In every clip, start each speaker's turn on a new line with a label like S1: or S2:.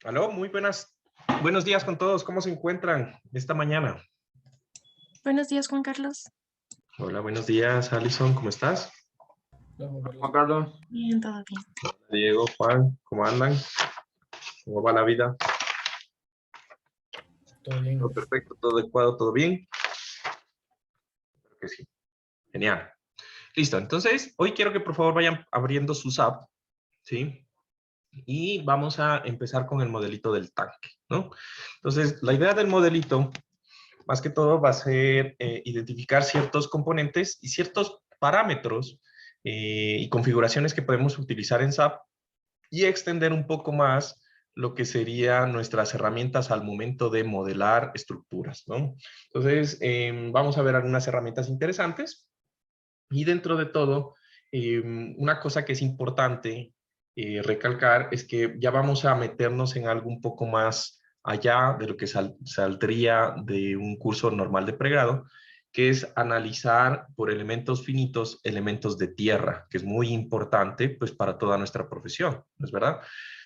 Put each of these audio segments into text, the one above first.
S1: Aló, muy buenos días con todos. ¿Cómo se encuentran esta mañana?
S2: Buenos días, Juan Carlos.
S1: Hola, buenos días, Alison, ¿cómo estás?
S3: Juan Carlos,
S2: Bien, todo bien.
S1: Diego, Juan, ¿cómo andan? ¿Cómo va la vida?
S3: todo bien.
S1: Todo perfecto, todo adecuado, todo bien. Creo que sí. Genial. Listo, entonces hoy quiero que por favor vayan abriendo sus apps, ¿sí? Y vamos a empezar con el modelito del tanque, ¿no? Entonces, la idea del modelito, más que todo, va a ser identificar ciertos componentes y ciertos parámetros y configuraciones que podemos utilizar en SAP y extender un poco más lo que serían nuestras herramientas al momento de modelar estructuras, ¿no? Entonces, vamos a ver algunas herramientas interesantes y dentro de todo, una cosa que es importante recalcar es que ya vamos a meternos en algo un poco más allá de lo que saldría de un curso normal de pregrado, que es analizar por elementos finitos elementos de tierra, que es muy importante pues para toda nuestra profesión, ¿no es verdad?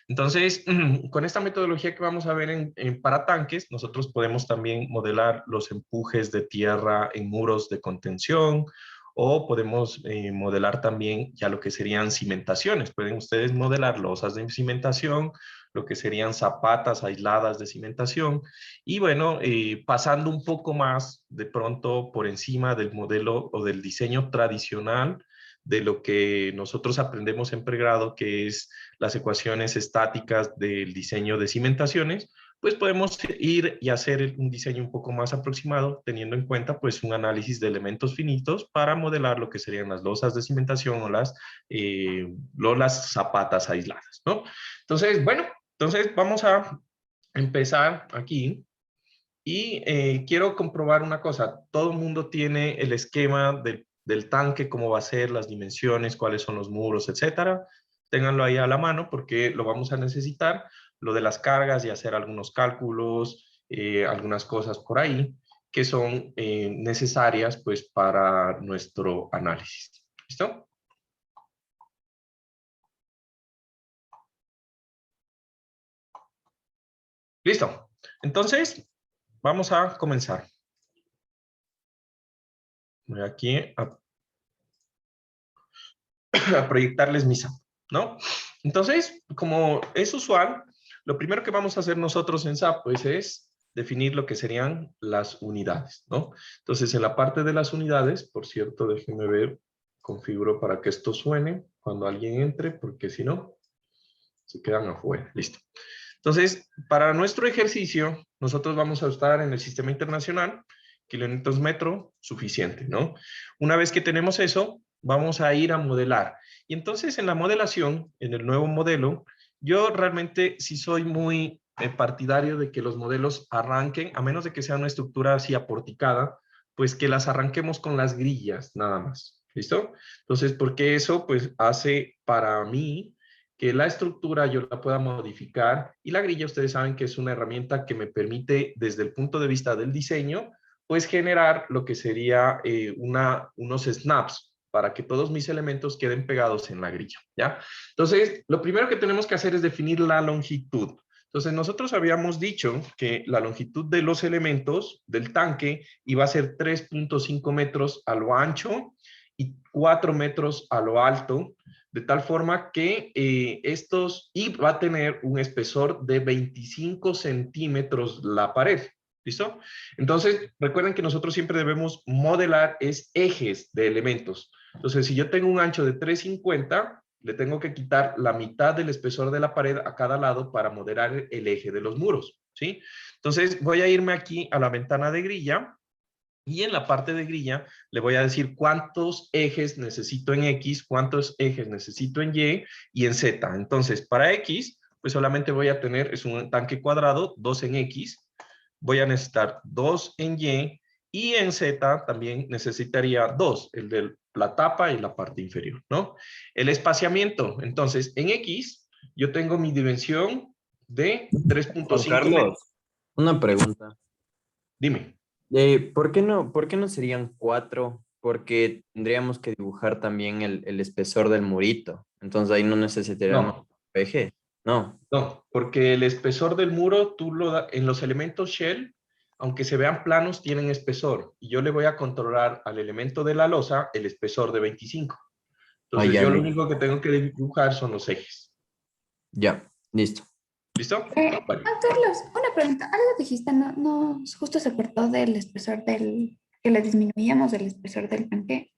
S1: Entonces, con esta metodología que vamos a ver para tanques, nosotros podemos también modelar los empujes de tierra en muros de contención, o podemos modelar también ya lo que serían cimentaciones. Pueden ustedes modelar losas de cimentación, lo que serían zapatas aisladas de cimentación, y bueno, pasando un poco más de pronto por encima del modelo o del diseño tradicional de lo que nosotros aprendemos en pregrado, que es las ecuaciones estáticas del diseño de cimentaciones, pues podemos ir y hacer un diseño un poco más aproximado, teniendo en cuenta pues un análisis de elementos finitos para modelar lo que serían las losas de cimentación o las zapatas aisladas, ¿no? Entonces, bueno, entonces vamos a empezar aquí y quiero comprobar una cosa. Todo el mundo tiene el esquema del tanque, cómo va a ser, las dimensiones, cuáles son los muros, etcétera. Ténganlo ahí a la mano porque lo vamos a necesitar. Lo de las cargas y hacer algunos cálculos, algunas cosas por ahí que son necesarias pues para nuestro análisis. ¿Listo? Listo. Entonces, vamos a comenzar. Voy aquí a proyectarles mi SAP, ¿no? Entonces, como es usual, lo primero que vamos a hacer nosotros en SAP, pues, es definir lo que serían las unidades, ¿no? Entonces, en la parte de las unidades, por cierto, déjenme ver, configuro para que esto suene cuando alguien entre, porque si no, se quedan afuera. Listo. Entonces, para nuestro ejercicio, nosotros vamos a estar en el sistema internacional, kilómetros metro, suficiente, ¿no? Una vez que tenemos eso, vamos a ir a modelar. Y entonces, en la modelación, en el nuevo modelo, yo realmente sí soy muy partidario de que los modelos arranquen, a menos de que sea una estructura así aporticada, pues que las arranquemos con las grillas, nada más. ¿Listo? Entonces, porque eso, pues, hace para mí que la estructura yo la pueda modificar y la grilla ustedes saben que es una herramienta que me permite desde el punto de vista del diseño pues generar lo que sería unos snaps para que todos mis elementos queden pegados en la grilla, ¿ya? Entonces, lo primero que tenemos que hacer es definir la longitud. Entonces, nosotros habíamos dicho que la longitud de los elementos del tanque iba a ser 3.5 metros a lo ancho y 4 metros a lo alto, de tal forma que y va a tener un espesor de 25 centímetros la pared. ¿Listo? Entonces, recuerden que nosotros siempre debemos modelar ejes de elementos. Entonces, si yo tengo un ancho de 350, le tengo que quitar la mitad del espesor de la pared a cada lado para modelar el eje de los muros, ¿sí? Entonces, voy a irme aquí a la ventana de grilla y en la parte de grilla le voy a decir cuántos ejes necesito en X, cuántos ejes necesito en y en Z. Entonces, para X, pues solamente voy a tener, es un tanque cuadrado, 2 en X, voy a necesitar 2 en y en Z también necesitaría 2, el de la tapa y la parte inferior, ¿no? El espaciamiento, entonces, en X, yo tengo mi dimensión de
S4: Juan
S1: 3.5 metros.
S4: Carlos, una pregunta.
S1: Dime.
S4: Por qué no serían cuatro? Porque tendríamos que dibujar también el espesor del murito. Entonces ahí no necesitaríamos
S1: No.
S4: eje. No.
S1: No, porque el espesor del muro, en los elementos shell, aunque se vean planos, tienen espesor. Y yo le voy a controlar al elemento de la losa el espesor de 25.
S4: Ah,
S1: Entonces
S4: ya,
S1: yo lo único que tengo que dibujar son los ejes.
S4: ya, listo.
S1: ¿Listo? Vale.
S5: Juan Carlos, una pregunta. Algo dijiste, no, justo se cortó del espesor que le disminuíamos el espesor del tanque.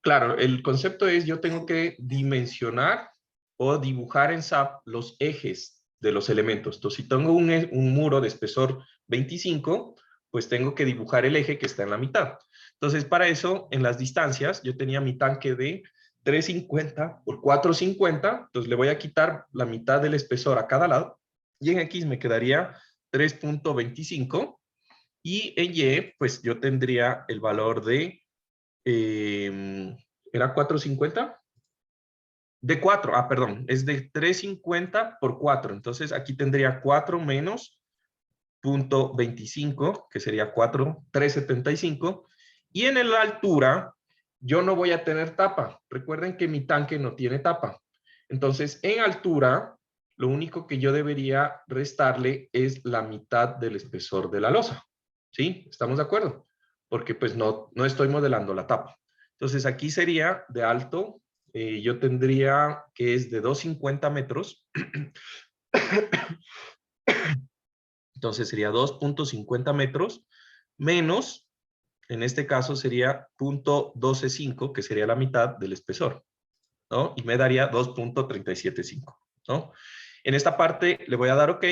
S1: Claro, el concepto es yo tengo que dimensionar o dibujar en SAP los ejes de los elementos. Entonces, si tengo un muro de espesor 25, pues tengo que dibujar el eje que está en la mitad. Entonces, para eso, en las distancias, yo tenía mi tanque de 350 por 450, entonces le voy a quitar la mitad del espesor a cada lado, y en X me quedaría 3.25, y en Y, pues yo tendría el valor de ¿era 450? De 4, perdón, es de 350 por 4. Entonces aquí tendría 4 menos 0.25, que sería 375. Y en la altura, yo no voy a tener tapa. Recuerden que mi tanque no tiene tapa. Entonces, en altura, lo único que yo debería restarle es la mitad del espesor de la losa. ¿Sí? ¿Estamos de acuerdo? Porque pues no estoy modelando la tapa. Entonces, aquí sería de alto, yo tendría que es de 250 metros. Entonces sería 2.50 metros menos, en este caso sería 0.125, que sería la mitad del espesor, ¿no? Y me daría 2.375, ¿no? En esta parte le voy a dar OK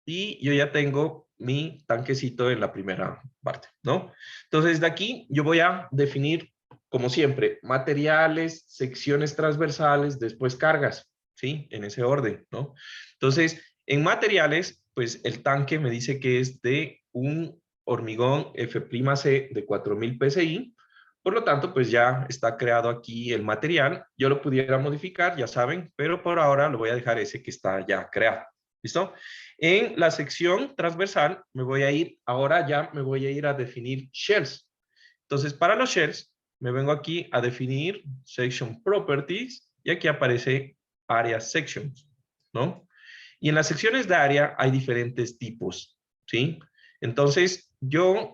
S1: y yo ya tengo mi tanquecito en la primera parte, ¿no? Entonces de aquí yo voy a definir, como siempre, materiales, secciones transversales, después cargas, ¿sí? En ese orden, ¿no? Entonces, en materiales, pues el tanque me dice que es de un hormigón F'C de 4000 PSI. Por lo tanto, pues ya está creado aquí el material. Yo lo pudiera modificar, ya saben, pero por ahora lo voy a dejar ese que está ya creado. ¿Listo? En la sección transversal ahora me voy a ir a definir shells. Entonces, para los shells, me vengo aquí a definir Section Properties y aquí aparece Area Sections, ¿no? Y en las secciones de área hay diferentes tipos, ¿sí? Entonces,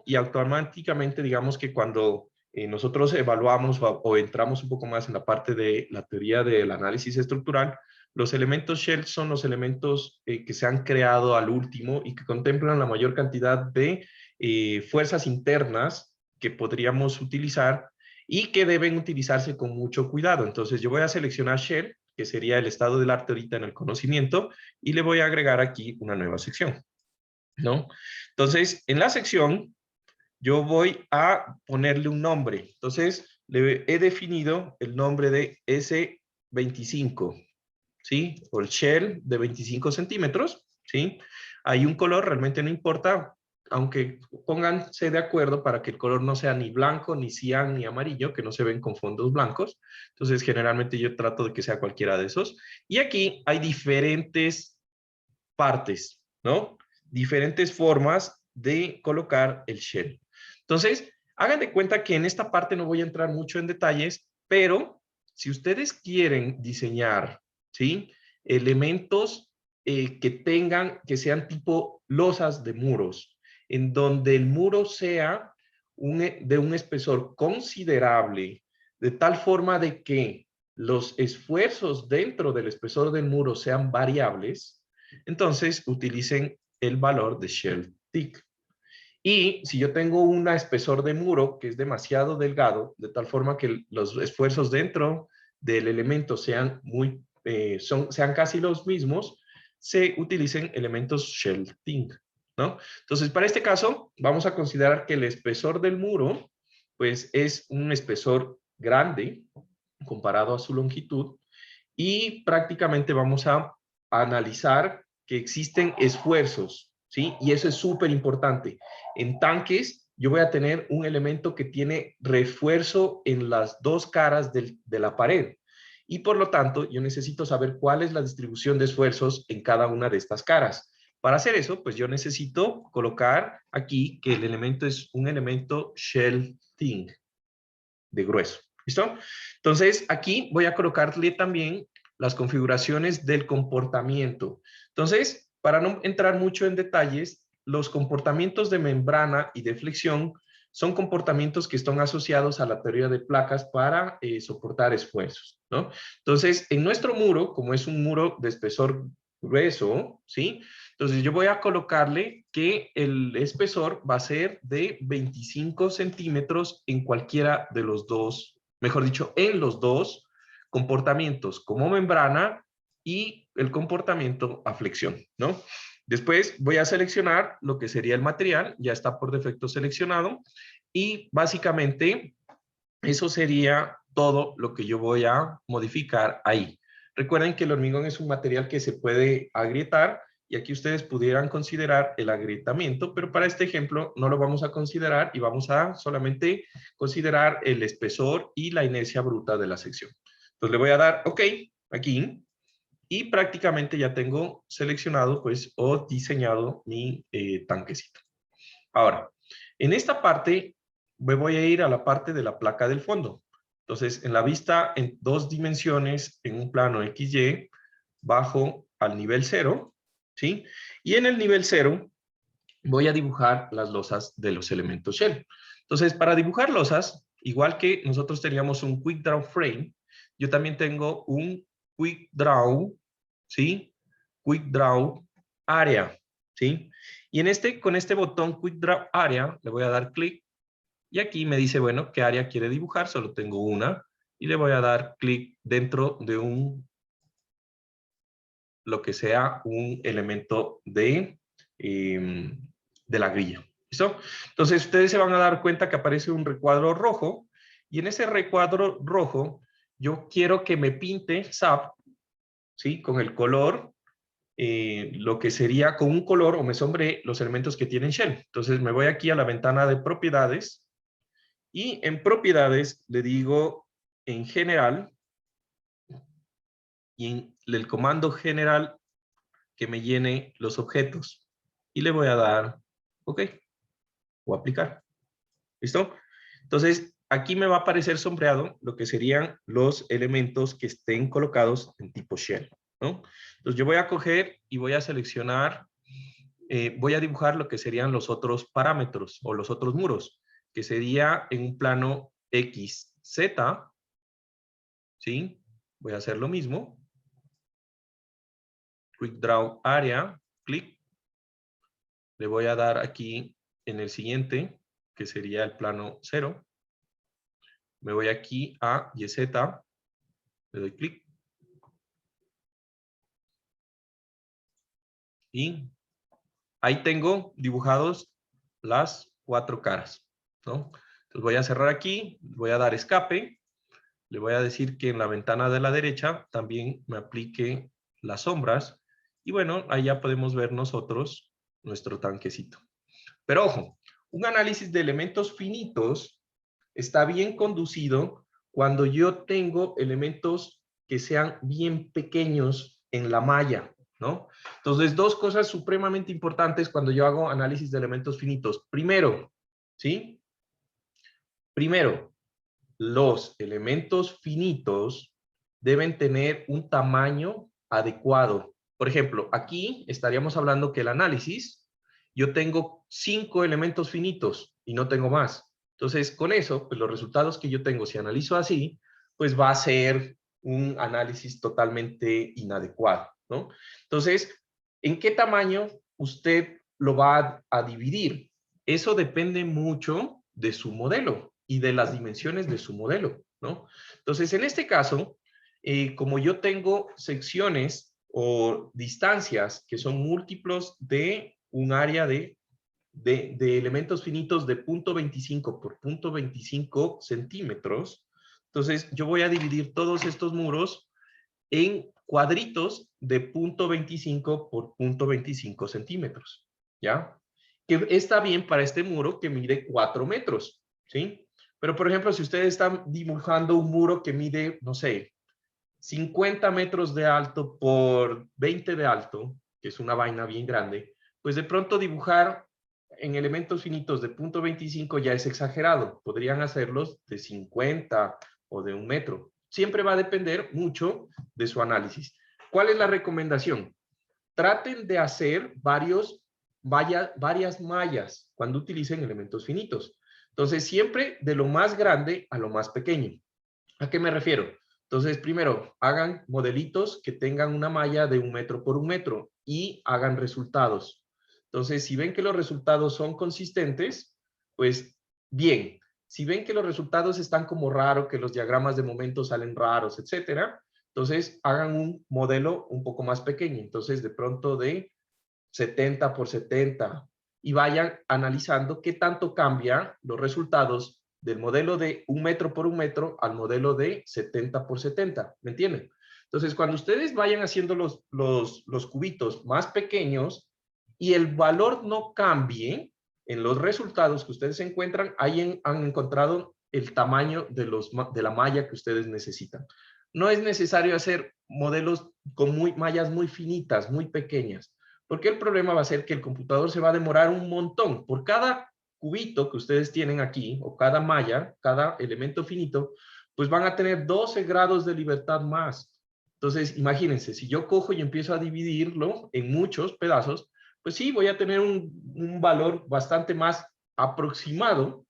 S1: y automáticamente, digamos que cuando nosotros evaluamos o entramos un poco más en la parte de la teoría del análisis estructural, los elementos shell son los elementos que se han creado al último y que contemplan la mayor cantidad de fuerzas internas que podríamos utilizar y que deben utilizarse con mucho cuidado. Entonces, yo voy a seleccionar shell, que sería el estado del arte ahorita en el conocimiento, y le voy a agregar aquí una nueva sección, ¿no? Entonces, en la sección, yo voy a ponerle un nombre. Entonces, le he definido el nombre de S25, ¿sí? O el shell de 25 centímetros, ¿sí? Hay un color, realmente no importa, aunque pónganse de acuerdo para que el color no sea ni blanco, ni cian, ni amarillo, que no se ven con fondos blancos. Entonces, generalmente yo trato de que sea cualquiera de esos. Y aquí hay diferentes partes, ¿no? Diferentes formas de colocar el shell. Entonces, hagan de cuenta que en esta parte no voy a entrar mucho en detalles, pero si ustedes quieren diseñar, ¿sí? Elementos que sean tipo losas de muros, en donde el muro sea de un espesor considerable, de tal forma de que los esfuerzos dentro del espesor del muro sean variables, entonces utilicen el valor de shell thick. Y si yo tengo un espesor de muro que es demasiado delgado, de tal forma que los esfuerzos dentro del elemento sean sean casi los mismos, se utilicen elementos shell thin, ¿no? Entonces, para este caso, vamos a considerar que el espesor del muro, pues es un espesor grande comparado a su longitud, y prácticamente vamos a analizar que existen esfuerzos, ¿sí? Y eso es súper importante. En tanques, yo voy a tener un elemento que tiene refuerzo en las dos caras de la pared. Y por lo tanto, yo necesito saber cuál es la distribución de esfuerzos en cada una de estas caras. Para hacer eso, pues yo necesito colocar aquí que el elemento es un elemento shell thin, de grueso. ¿Listo? Entonces, aquí voy a colocarle también las configuraciones del comportamiento. Entonces, para no entrar mucho en detalles, los comportamientos de membrana y de flexión son comportamientos que están asociados a la teoría de placas para soportar esfuerzos, ¿no? Entonces, en nuestro muro, como es un muro de espesor grueso, ¿sí? Entonces, yo voy a colocarle que el espesor va a ser de 25 centímetros en cualquiera de los dos, mejor dicho, en los dos comportamientos como membrana y el comportamiento a flexión, ¿no? Después voy a seleccionar lo que sería el material, ya está por defecto seleccionado, y básicamente eso sería todo lo que yo voy a modificar ahí. Recuerden que el hormigón es un material que se puede agrietar, y aquí ustedes pudieran considerar el agrietamiento, pero para este ejemplo no lo vamos a considerar y vamos a solamente considerar el espesor y la inercia bruta de la sección. Entonces le voy a dar OK aquí. Y prácticamente ya tengo seleccionado pues o diseñado mi tanquecito. Ahora, en esta parte me voy a ir a la parte de la placa del fondo. Entonces, en la vista en 2 dimensiones, en un plano XY, bajo al nivel 0, ¿sí? Y en el nivel 0 voy a dibujar las losas de los elementos shell. Entonces, para dibujar losas, igual que nosotros teníamos un Quick Draw Frame, yo también tengo un Quick Draw, ¿sí? Quick Draw Area, ¿sí? Y con este botón Quick Draw Area, le voy a dar clic, y aquí me dice, bueno, ¿qué área quiere dibujar? Solo tengo una, y le voy a dar clic dentro de lo que sea un elemento de la grilla. ¿Listo? Entonces, ustedes se van a dar cuenta que aparece un recuadro rojo, y en ese recuadro rojo, yo quiero que me pinte SAP, ¿sí? Con el color, lo que sería con un color, o me sombree los elementos que tienen Shell. Entonces, me voy aquí a la ventana de propiedades, y en propiedades le digo en general, y en el comando general que me llene los objetos. Y le voy a dar OK o aplicar. ¿Listo? Entonces, aquí me va a aparecer sombreado lo que serían los elementos que estén colocados en tipo shell, ¿no? Entonces, yo voy a coger y voy a seleccionar, voy a dibujar lo que serían los otros parámetros o los otros muros, que sería en un plano XZ, ¿sí? Voy a hacer lo mismo. Quick Draw Area, clic. Le voy a dar aquí en el siguiente, que sería el plano 0. Me voy aquí a YZ, le doy clic. Y ahí tengo dibujados las 4 caras, ¿no? Entonces voy a cerrar aquí, voy a dar escape, le voy a decir que en la ventana de la derecha también me aplique las sombras, y bueno, ahí ya podemos ver nosotros nuestro tanquecito. Pero ojo, un análisis de elementos finitos está bien conducido cuando yo tengo elementos que sean bien pequeños en la malla, ¿no? Entonces, 2 cosas supremamente importantes cuando yo hago análisis de elementos finitos. Primero, ¿sí? Primero, los elementos finitos deben tener un tamaño adecuado. Por ejemplo, aquí estaríamos hablando que el análisis, yo tengo 5 elementos finitos y no tengo más. Entonces, con eso, pues los resultados que yo tengo, si analizo así, pues va a ser un análisis totalmente inadecuado, ¿no? Entonces, ¿en qué tamaño usted lo va a dividir? Eso depende mucho de su modelo y de las dimensiones de su modelo, ¿no? Entonces, en este caso, como yo tengo secciones o distancias que son múltiplos de un área de elementos finitos de 0.25 por 0.25 centímetros, entonces yo voy a dividir todos estos muros en cuadritos de 0.25 por 0.25 centímetros, ¿ya? Que está bien para este muro que mide 4 metros, ¿sí? Pero, por ejemplo, si ustedes están dibujando un muro que mide, no sé, 50 metros de alto por 20 de alto, que es una vaina bien grande, pues de pronto dibujar en elementos finitos de 0.25 ya es exagerado. Podrían hacerlos de 50 o de 1 metro. siempre va a depender mucho de su análisis. ¿Cuál es la recomendación? Traten de hacer varias mallas cuando utilicen elementos finitos. Entonces, siempre de lo más grande a lo más pequeño. ¿A qué me refiero? Entonces, primero, hagan modelitos que tengan una malla de 1 metro por 1 metro y hagan resultados. Entonces, si ven que los resultados son consistentes, pues bien. Si ven que los resultados están como raros, que los diagramas de momento salen raros, etcétera, entonces hagan un modelo un poco más pequeño. Entonces, de pronto de 70 por 70 y vayan analizando qué tanto cambian los resultados del modelo de 1 metro por 1 metro al modelo de 70 por 70. ¿Me entienden? Entonces, cuando ustedes vayan haciendo los cubitos más pequeños y el valor no cambie en los resultados que ustedes encuentran, ahí han encontrado el tamaño de la malla que ustedes necesitan. No es necesario hacer modelos con mallas muy finitas, muy pequeñas, porque el problema va a ser que el computador se va a demorar un montón. Por cada cubito que ustedes tienen aquí, o cada malla, cada elemento finito, pues van a tener 12 grados de libertad más. Entonces, imagínense, si yo cojo y empiezo a dividirlo en muchos pedazos, pues sí, voy a tener un valor bastante más aproximado,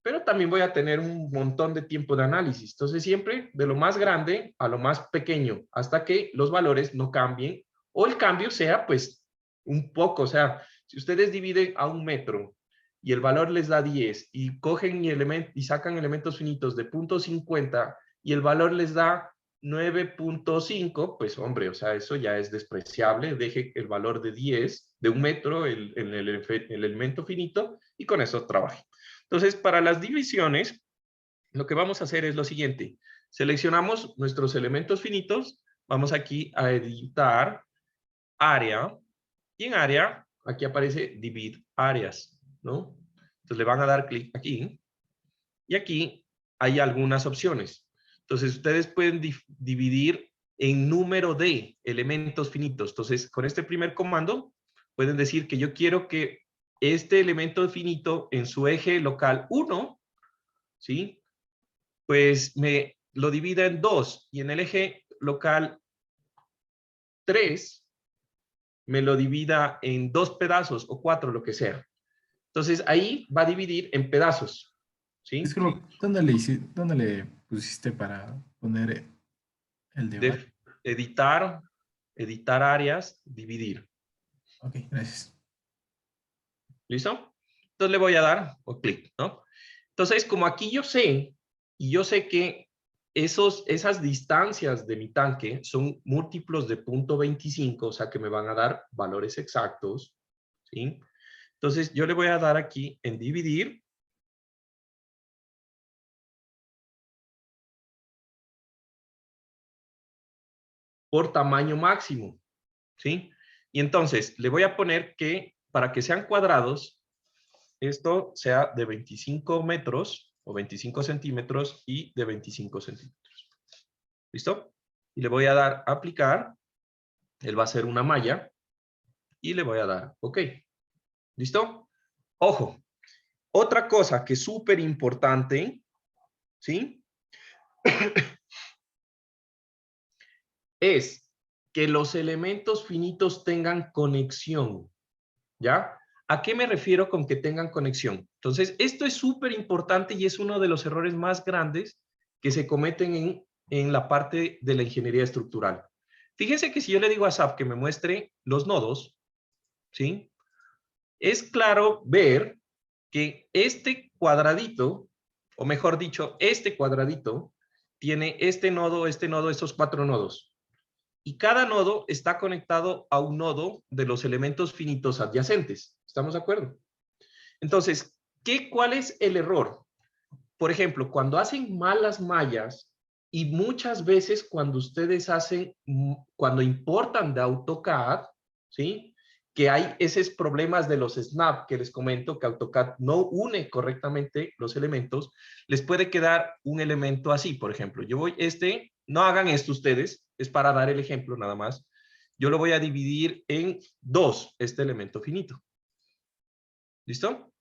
S1: pero también voy a tener un montón de tiempo de análisis. Entonces, siempre de lo más grande a lo más pequeño, hasta que los valores no cambien, o el cambio sea, pues, un poco. O sea, si ustedes dividen a 1 metro y el valor les da 10, y cogen y sacan elementos finitos de 0.50 y el valor les da 9.5, pues, hombre, o sea, eso ya es despreciable. Deje el valor de 10, de 1 metro, el elemento finito, y con eso trabaje. Entonces, para las divisiones, lo que vamos a hacer es lo siguiente. Seleccionamos nuestros elementos finitos, vamos aquí a editar área, y en área, aquí aparece divide áreas, ¿no? Entonces le van a dar clic aquí, y aquí hay algunas opciones. Entonces ustedes pueden dividir en número de elementos finitos. Entonces, con este primer comando, pueden decir que yo quiero que este elemento finito en su eje local 1, ¿sí? Pues me lo divida en 2, y en el eje local 3 me lo divida en 2 pedazos o 4, lo que sea. Entonces ahí va a dividir en pedazos, ¿sí?
S3: Disculpa, ¿dónde le pusiste para poner el debate?
S1: Editar áreas, dividir.
S3: Ok, gracias.
S1: ¿Listo? Entonces le voy a dar clic, ¿no? Entonces, como aquí yo sé, y yo sé que esas distancias de mi tanque son múltiplos de 0.25, o sea que me van a dar valores exactos, ¿sí? Entonces yo le voy a dar aquí en dividir. Por tamaño máximo, ¿sí? Y entonces le voy a poner que para que sean cuadrados, esto sea de 25 metros o 25 centímetros y de 25 centímetros. ¿Listo? Y le voy a dar aplicar. Él va a hacer una malla y le voy a dar OK. ¿Listo? Ojo, otra cosa que es súper importante, ¿sí? Es que los elementos finitos tengan conexión, ¿ya? ¿A qué me refiero con que tengan conexión? Entonces, esto es súper importante y es uno de los errores más grandes que se cometen en la parte de la ingeniería estructural. Fíjense que si yo le digo a SAP que me muestre los nodos, ¿sí? Es claro ver que este cuadradito, o mejor dicho, este cuadradito, tiene este nodo, estos 4 nodos. Y cada nodo está conectado a un nodo de los elementos finitos adyacentes. ¿Estamos de acuerdo? Entonces, ¿cuál es el error? Por ejemplo, cuando hacen malas mallas y muchas veces cuando ustedes cuando importan de AutoCAD, ¿sí? Que hay esos problemas de los snap que les comento, que AutoCAD no une correctamente los elementos, les puede quedar un elemento así. Por ejemplo, yo voy no hagan esto ustedes, es para dar el ejemplo nada más. Yo lo voy a dividir en 2, este elemento finito. ¿Listo?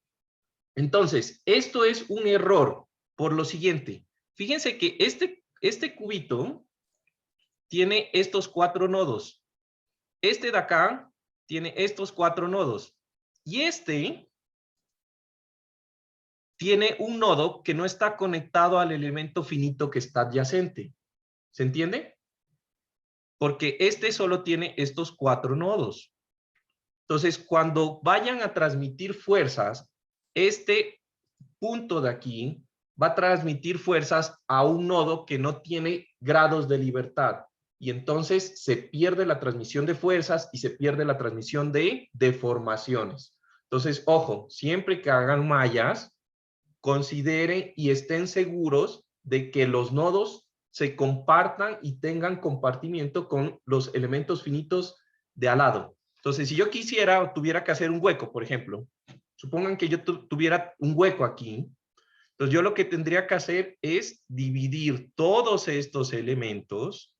S1: Entonces, esto es un error por lo siguiente. Fíjense que este cubito tiene estos 4 nodos. Este de acá tiene estos 4 nodos. Y este tiene un nodo que no está conectado al elemento finito que está adyacente. ¿Se entiende? Porque este solo tiene estos 4 nodos. Entonces, cuando vayan a transmitir fuerzas, este punto de aquí va a transmitir fuerzas a un nodo que no tiene grados de libertad. Y entonces se pierde la transmisión de fuerzas y se pierde la transmisión de deformaciones. Entonces, ojo, siempre que hagan mallas, consideren y estén seguros de que los nodos se compartan y tengan compartimiento con los elementos finitos de al lado. Entonces, si yo quisiera o tuviera que hacer un hueco, por ejemplo, supongan que yo tuviera un hueco aquí, entonces yo lo que tendría que hacer es dividir todos estos elementos .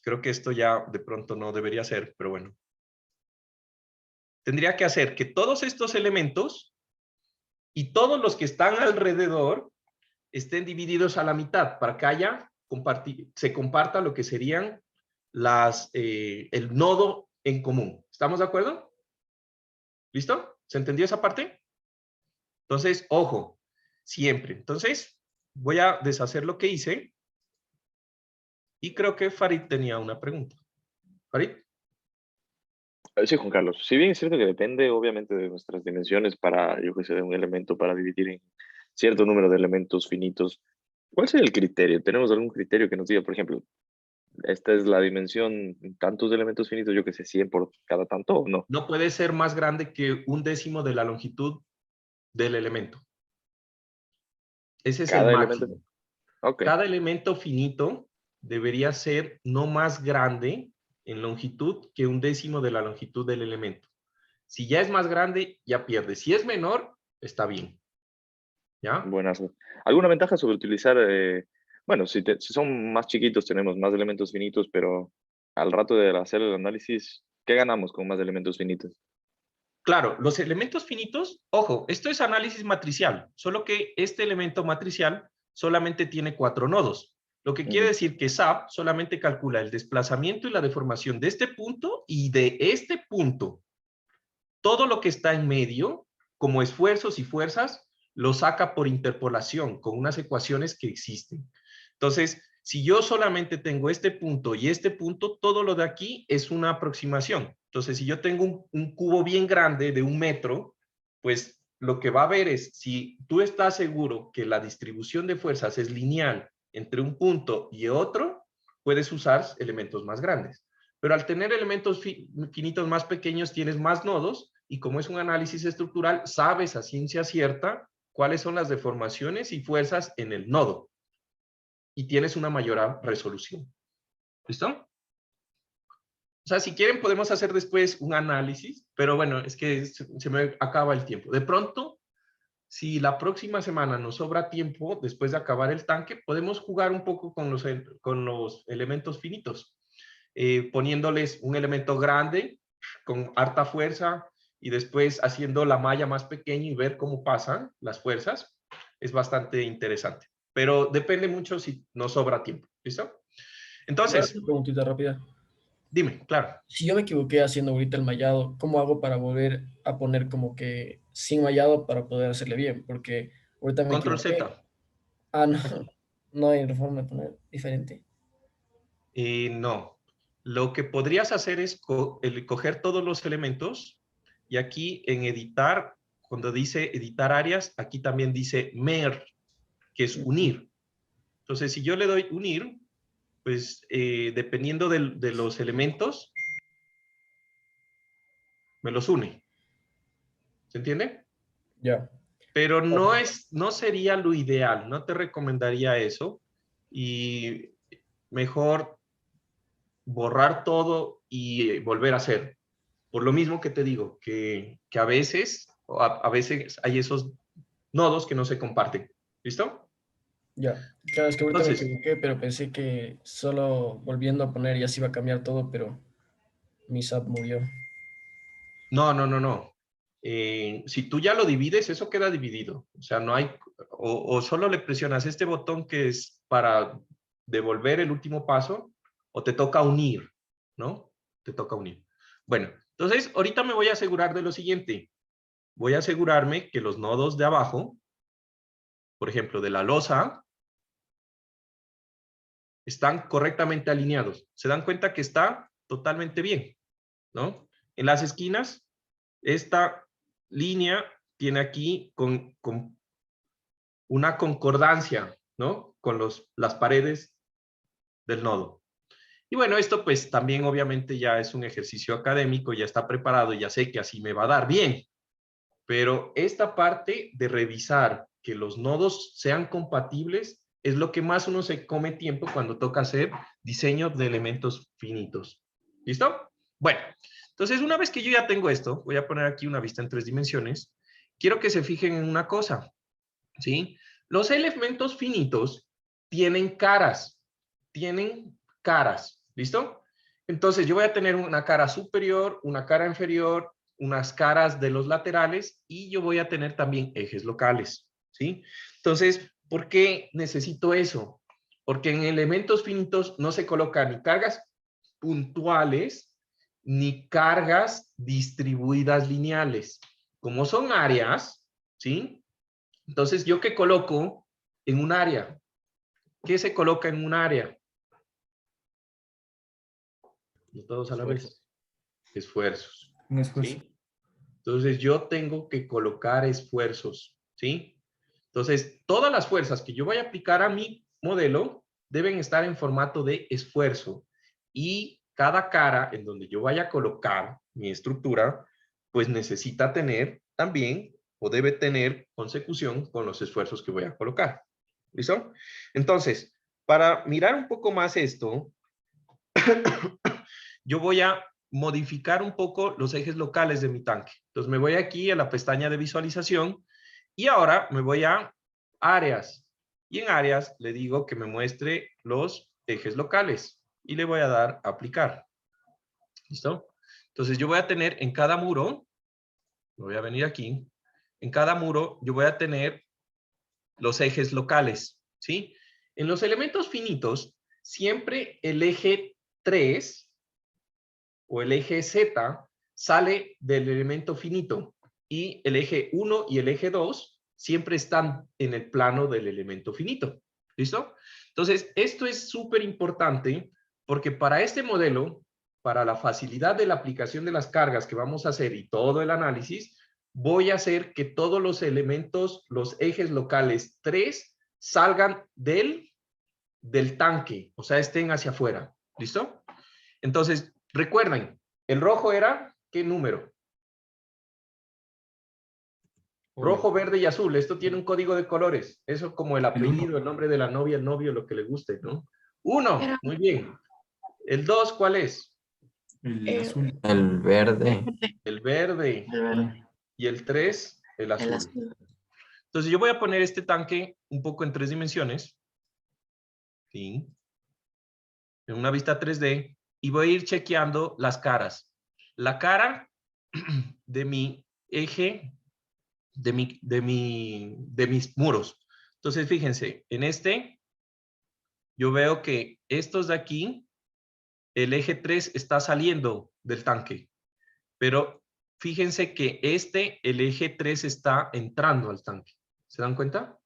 S1: Creo que esto ya de pronto no debería ser, pero bueno. Tendría que hacer que todos estos elementos y todos los que están alrededor estén divididos a la mitad para que se comparta lo que serían el nodo en común. ¿Estamos de acuerdo? ¿Listo? ¿Se entendió esa parte? Entonces, ojo, siempre. Entonces, voy a deshacer lo que hice y creo que Farid tenía una pregunta. Farid.
S6: Sí, Juan Carlos. Si bien es cierto que depende, obviamente, de nuestras dimensiones para, yo que sé, de un elemento para dividir en cierto número de elementos finitos, ¿cuál sería el criterio? ¿Tenemos algún criterio que nos diga, por ejemplo, esta es la dimensión, tantos elementos finitos, yo que sé, 100 por cada tanto o no?
S1: No puede ser más grande que 1/10 de la longitud del elemento. Ese es el
S6: Cada
S1: máximo.
S6: elemento. Ok.
S1: Cada elemento finito debería ser no más grande en longitud que 1/10 de la longitud del elemento. Si ya es más grande, ya pierde. Si es menor, está bien. ¿Ya?
S6: Buenas. ¿Alguna ventaja sobre utilizar, bueno, si son más chiquitos tenemos más elementos finitos, pero al rato de hacer el análisis, ¿qué ganamos con más elementos finitos?
S1: Claro, los elementos finitos, ojo, esto es análisis matricial, solo que este elemento matricial solamente tiene 4 nodos. Lo que quiere decir que SAP solamente calcula el desplazamiento y la deformación de este punto y de este punto. Todo lo que está en medio, como esfuerzos y fuerzas, lo saca por interpolación con unas ecuaciones que existen. Entonces, si yo solamente tengo este punto y este punto, todo lo de aquí es una aproximación. Entonces, si yo tengo un cubo bien grande de 1 metro, pues lo que va a ver es, si tú estás seguro que la distribución de fuerzas es lineal entre un punto y otro, puedes usar elementos más grandes. Pero al tener elementos finitos más pequeños, tienes más nodos, y como es un análisis estructural, sabes a ciencia cierta cuáles son las deformaciones y fuerzas en el nodo. Y tienes una mayor resolución. ¿Listo? O sea, si quieren podemos hacer después un análisis, pero bueno, es que se me acaba el tiempo. De pronto, si la próxima semana nos sobra tiempo, después de acabar el tanque, podemos jugar un poco con los elementos finitos, poniéndoles un elemento grande con harta fuerza y después haciendo la malla más pequeña y ver cómo pasan las fuerzas. Es bastante interesante, pero depende mucho si nos sobra tiempo. ¿Listo? Entonces,
S7: Una preguntita rápida.
S1: dime, claro.
S7: Si yo me equivoqué haciendo ahorita el mallado, ¿cómo hago para volver a poner como que sin mallado para poder hacerle bien? Porque ahorita me
S1: Control
S7: equivoqué.
S1: Z.
S7: Ah, no, no hay forma de poner diferente.
S1: No. Lo que podrías hacer es coger todos los elementos y aquí en editar, cuando dice editar áreas, aquí también dice merge, que es unir. Entonces, si yo le doy unir, pues dependiendo de los elementos, me los une. ¿Se entiende?
S7: Ya.
S1: Pero no sería lo ideal, no te recomendaría eso, y mejor borrar todo y volver a hacer. Por lo mismo que te digo, que a veces hay esos nodos que no se comparten. ¿Listo?
S7: Ya. Claro, es que ahorita me
S1: Entonces,
S7: equivoqué, pero pensé que solo volviendo a poner ya se iba a cambiar todo, pero mi SAP murió.
S1: no. Si tú ya lo divides, eso queda dividido. O sea, no hay, o solo le presionas este botón que es para devolver el último paso, o te toca unir, ¿no? Te toca unir. Bueno, entonces ahorita me voy a asegurar de lo siguiente. Voy a asegurarme que los nodos de abajo, por ejemplo, de la losa, están correctamente alineados. Se dan cuenta que está totalmente bien, ¿no? En las esquinas, esta línea tiene aquí con una concordancia, ¿no? Con las paredes del nodo. Y bueno, esto pues también obviamente ya es un ejercicio académico, ya está preparado, ya sé que así me va a dar bien. Pero esta parte de revisar que los nodos sean compatibles es lo que más uno se come tiempo cuando toca hacer diseño de elementos finitos. ¿Listo? Bueno, entonces una vez que yo ya tengo esto, voy a poner aquí una vista en 3 dimensiones, quiero que se fijen en una cosa, ¿sí? Los elementos finitos tienen caras, ¿listo? Entonces yo voy a tener una cara superior, una cara inferior, unas caras de los laterales y yo voy a tener también ejes locales, ¿sí? Entonces, ¿por qué necesito eso? Porque en elementos finitos no se colocan ni cargas puntuales ni cargas distribuidas lineales. Como son áreas, ¿sí? Entonces, ¿yo qué coloco en un área? ¿Qué se coloca en un área? No todos a la vez. Esfuerzos.
S3: Un esfuerzo.
S1: ¿Sí? Entonces, yo tengo que colocar esfuerzos, ¿sí? Entonces, todas las fuerzas que yo vaya a aplicar a mi modelo deben estar en formato de esfuerzo. Y cada cara en donde yo vaya a colocar mi estructura, pues necesita tener también, o debe tener consecución con los esfuerzos que voy a colocar. ¿Listo? Entonces, para mirar un poco más esto, yo voy a modificar un poco los ejes locales de mi tanque. Entonces me voy aquí a la pestaña de visualización y ahora me voy a áreas. Y en áreas le digo que me muestre los ejes locales y le voy a dar aplicar. ¿Listo? Entonces yo voy a tener en cada muro, voy a venir aquí, en cada muro yo voy a tener los ejes locales, ¿sí? En los elementos finitos, siempre el eje 3 o el eje Z sale del elemento finito y el eje 1 y el eje 2 siempre están en el plano del elemento finito. ¿Listo? Entonces, esto es súper importante porque para este modelo, para la facilidad de la aplicación de las cargas que vamos a hacer y todo el análisis, voy a hacer que todos los elementos, los ejes locales 3, salgan del tanque, o sea, estén hacia afuera. ¿Listo? Entonces, recuerden, el rojo era, ¿qué número? Rojo, verde y azul. Esto tiene un código de colores. Eso como el apellido, el nombre de la novia, el novio, lo que le guste, ¿no? 1, muy bien. El 2, ¿cuál es?
S3: El azul.
S4: El verde.
S1: El verde.
S2: El verde.
S1: Y el 3, el azul.
S2: El azul.
S1: Entonces yo voy a poner este tanque un poco en 3 dimensiones. ¿Sí? En una vista 3D. Y voy a ir chequeando las caras. La cara de mi eje, de mis muros. Entonces, fíjense, en este, yo veo que estos de aquí, el eje 3 está saliendo del tanque. Pero fíjense que el eje 3 está entrando al tanque. ¿Se dan cuenta?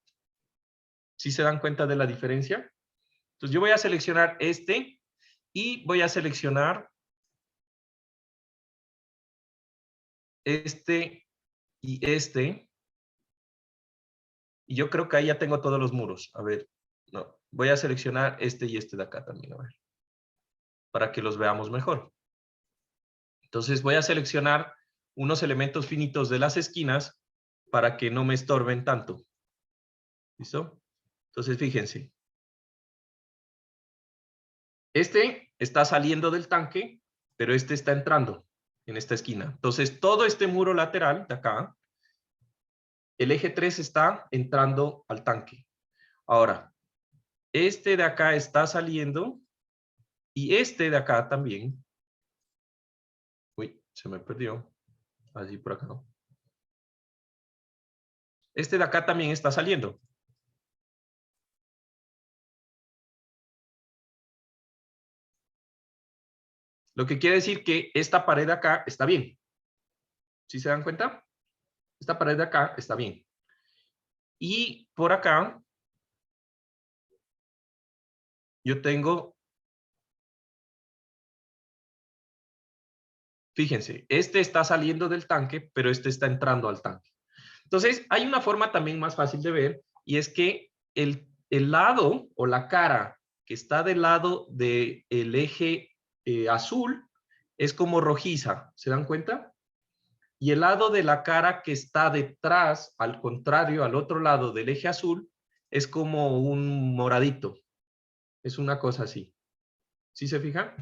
S1: ¿Sí se dan cuenta de la diferencia? Entonces, yo voy a seleccionar este y voy a seleccionar este y este. Y yo creo que ahí ya tengo todos los muros. A ver, no. Voy a seleccionar este y este de acá también, a ver. Para que los veamos mejor. Entonces voy a seleccionar unos elementos finitos de las esquinas para que no me estorben tanto. ¿Listo? Entonces fíjense. Este está saliendo del tanque, pero este está entrando en esta esquina. Entonces todo este muro lateral de acá, el eje 3 está entrando al tanque. Ahora, este de acá está saliendo y este de acá también. Uy, se me perdió. Así por acá, ¿no? Este de acá también está saliendo. Lo que quiere decir que esta pared de acá está bien. ¿Sí se dan cuenta? Esta pared de acá está bien. Y por acá, yo tengo, fíjense, este está saliendo del tanque, pero este está entrando al tanque. Entonces, hay una forma también más fácil de ver, y es que el lado o la cara que está del lado del eje azul es como rojiza. ¿Se dan cuenta? Y el lado de la cara que está detrás, al contrario, al otro lado del eje azul, es como un moradito. Es una cosa así. ¿Sí se fijan?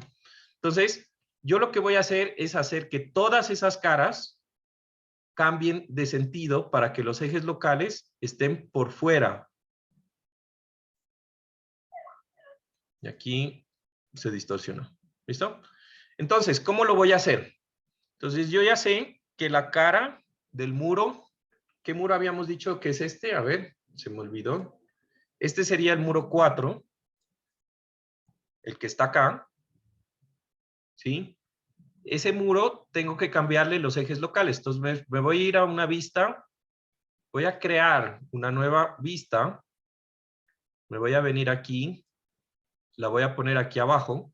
S1: Entonces, yo lo que voy a hacer es hacer que todas esas caras cambien de sentido para que los ejes locales estén por fuera. Y aquí se distorsionó. ¿Listo? Entonces, ¿cómo lo voy a hacer? Entonces, yo ya sé que la cara del muro, ¿qué muro habíamos dicho que es este? A ver, se me olvidó. Este sería el muro 4, el que está acá. ¿Sí? Ese muro tengo que cambiarle los ejes locales. Entonces, me voy a ir a una vista. Voy a crear una nueva vista. Me voy a venir aquí. La voy a poner aquí abajo.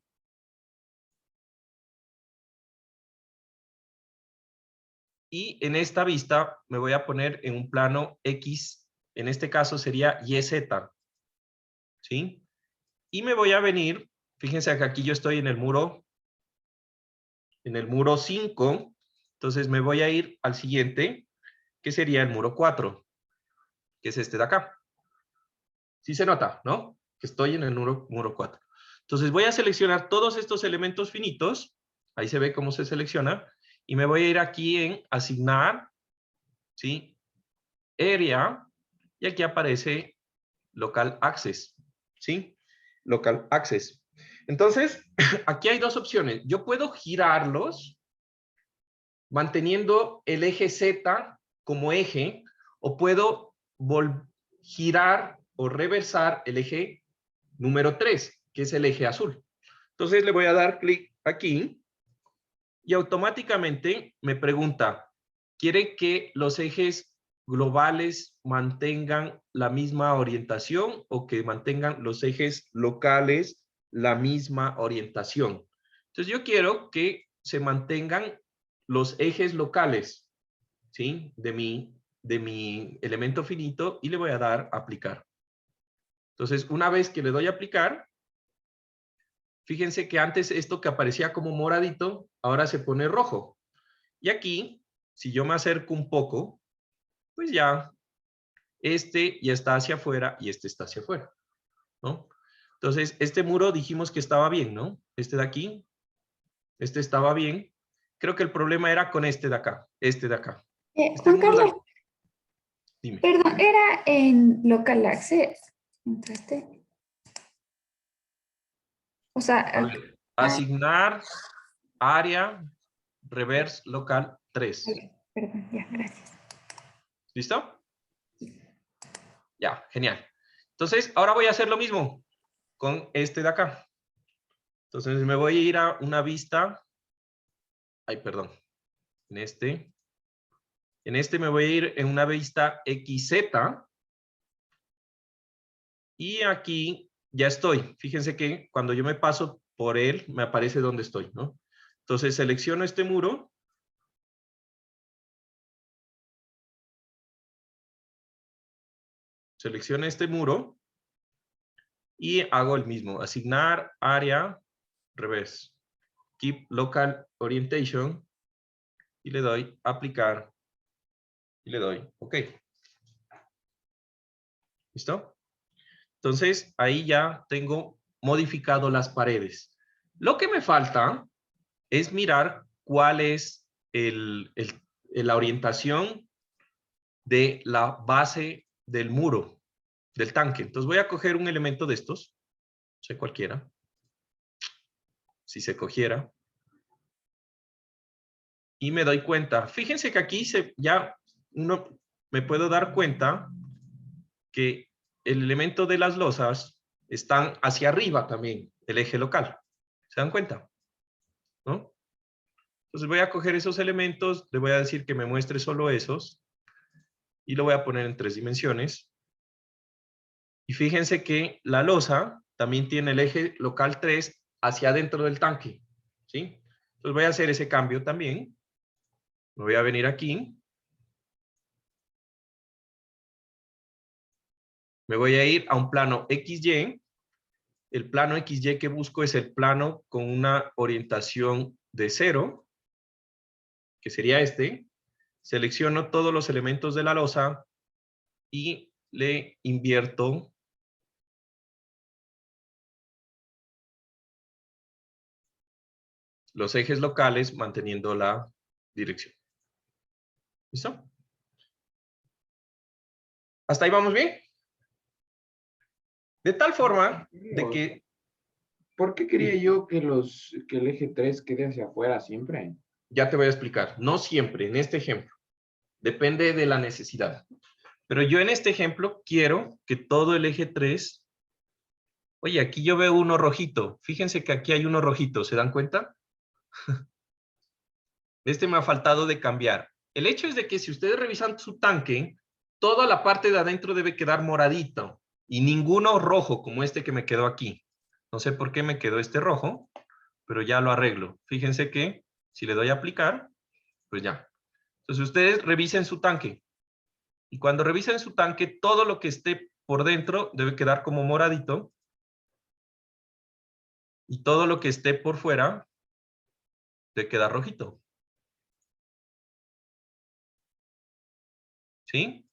S1: Y en esta vista me voy a poner en un plano X. En este caso sería YZ. ¿Sí? Y me voy a venir. Fíjense que aquí yo estoy en el muro 5. Entonces me voy a ir al siguiente, que sería el muro 4, que es este de acá. Sí se nota, ¿no? Que estoy en el muro 4. Entonces voy a seleccionar todos estos elementos finitos. Ahí se ve cómo se selecciona. Y me voy a ir aquí en asignar, ¿sí? Area. Y aquí aparece local access, ¿sí? Local access. Entonces, aquí hay dos opciones. Yo puedo girarlos manteniendo el eje Z como eje, o puedo girar o reversar el eje número 3, que es el eje azul. Entonces le voy a dar clic aquí y automáticamente me pregunta, ¿quiere que los ejes globales mantengan la misma orientación o que mantengan los ejes locales la misma orientación? Entonces yo quiero que se mantengan los ejes locales, ¿sí? De mi elemento finito, y le voy a dar aplicar. Entonces, una vez que le doy a aplicar, fíjense que antes esto que aparecía como moradito, ahora se pone rojo. Y aquí, si yo me acerco un poco, pues ya, este ya está hacia afuera y este está hacia afuera, ¿no? Entonces, este muro dijimos que estaba bien, ¿no? Este de aquí, este estaba bien. Creo que el problema era con este de acá, este de acá. Este
S5: Juan
S1: muro de
S5: Carlos,
S1: acá. Dime.
S5: perdón, era en local access. Entraste. O sea,
S1: A ver, asignar área reverse local 3.
S5: perdón, ya, gracias.
S1: ¿Listo? Ya, genial. Entonces, ahora voy a hacer lo mismo con este de acá. Entonces, me voy a ir a una vista. Ay, perdón. En este me voy a ir en una vista XZ. Y aquí ya estoy. Fíjense que cuando yo me paso por él, me aparece donde estoy, ¿no? Entonces, selecciono este muro. Selecciono este muro. Y hago el mismo. Asignar área reverse. Keep local orientation. Y le doy aplicar. Y le doy OK. ¿Listo? Entonces, ahí ya tengo modificado las paredes. Lo que me falta es mirar cuál es la orientación de la base del muro, del tanque. Entonces voy a coger un elemento de estos, no sé, cualquiera, si se cogiera, y me doy cuenta. Fíjense que aquí ya uno me puedo dar cuenta que el elemento de las losas están hacia arriba también, el eje local. ¿Se dan cuenta? ¿No? Entonces voy a coger esos elementos, le voy a decir que me muestre solo esos, y lo voy a poner en 3 dimensiones. Y fíjense que la losa también tiene el eje local 3 hacia adentro del tanque, ¿sí? Entonces voy a hacer ese cambio también. Me voy a venir aquí. Me voy a ir a un plano XY. El plano XY que busco es el plano con una orientación de 0, que sería este. Selecciono todos los elementos de la losa y le invierto los ejes locales manteniendo la dirección. ¿Listo? ¿Hasta ahí vamos bien? De tal forma de que...
S8: ¿Por qué quería yo que el eje 3 quede hacia afuera siempre?
S1: Ya te voy a explicar. No siempre, en este ejemplo. Depende de la necesidad. Pero yo en este ejemplo quiero que todo el eje 3... Oye, aquí yo veo uno rojito. Fíjense que aquí hay uno rojito. ¿Se dan cuenta? Este me ha faltado de cambiar. El hecho es de que si ustedes revisan su tanque, toda la parte de adentro debe quedar moradito y ninguno rojo como este que me quedó aquí. No sé por qué me quedó este rojo, pero ya lo arreglo. Fíjense que si le doy a aplicar, pues ya. Entonces ustedes revisen su tanque. Y cuando revisen su tanque, todo lo que esté por dentro debe quedar como moradito. Y todo lo que esté por fuera debe quedar rojito. ¿Sí?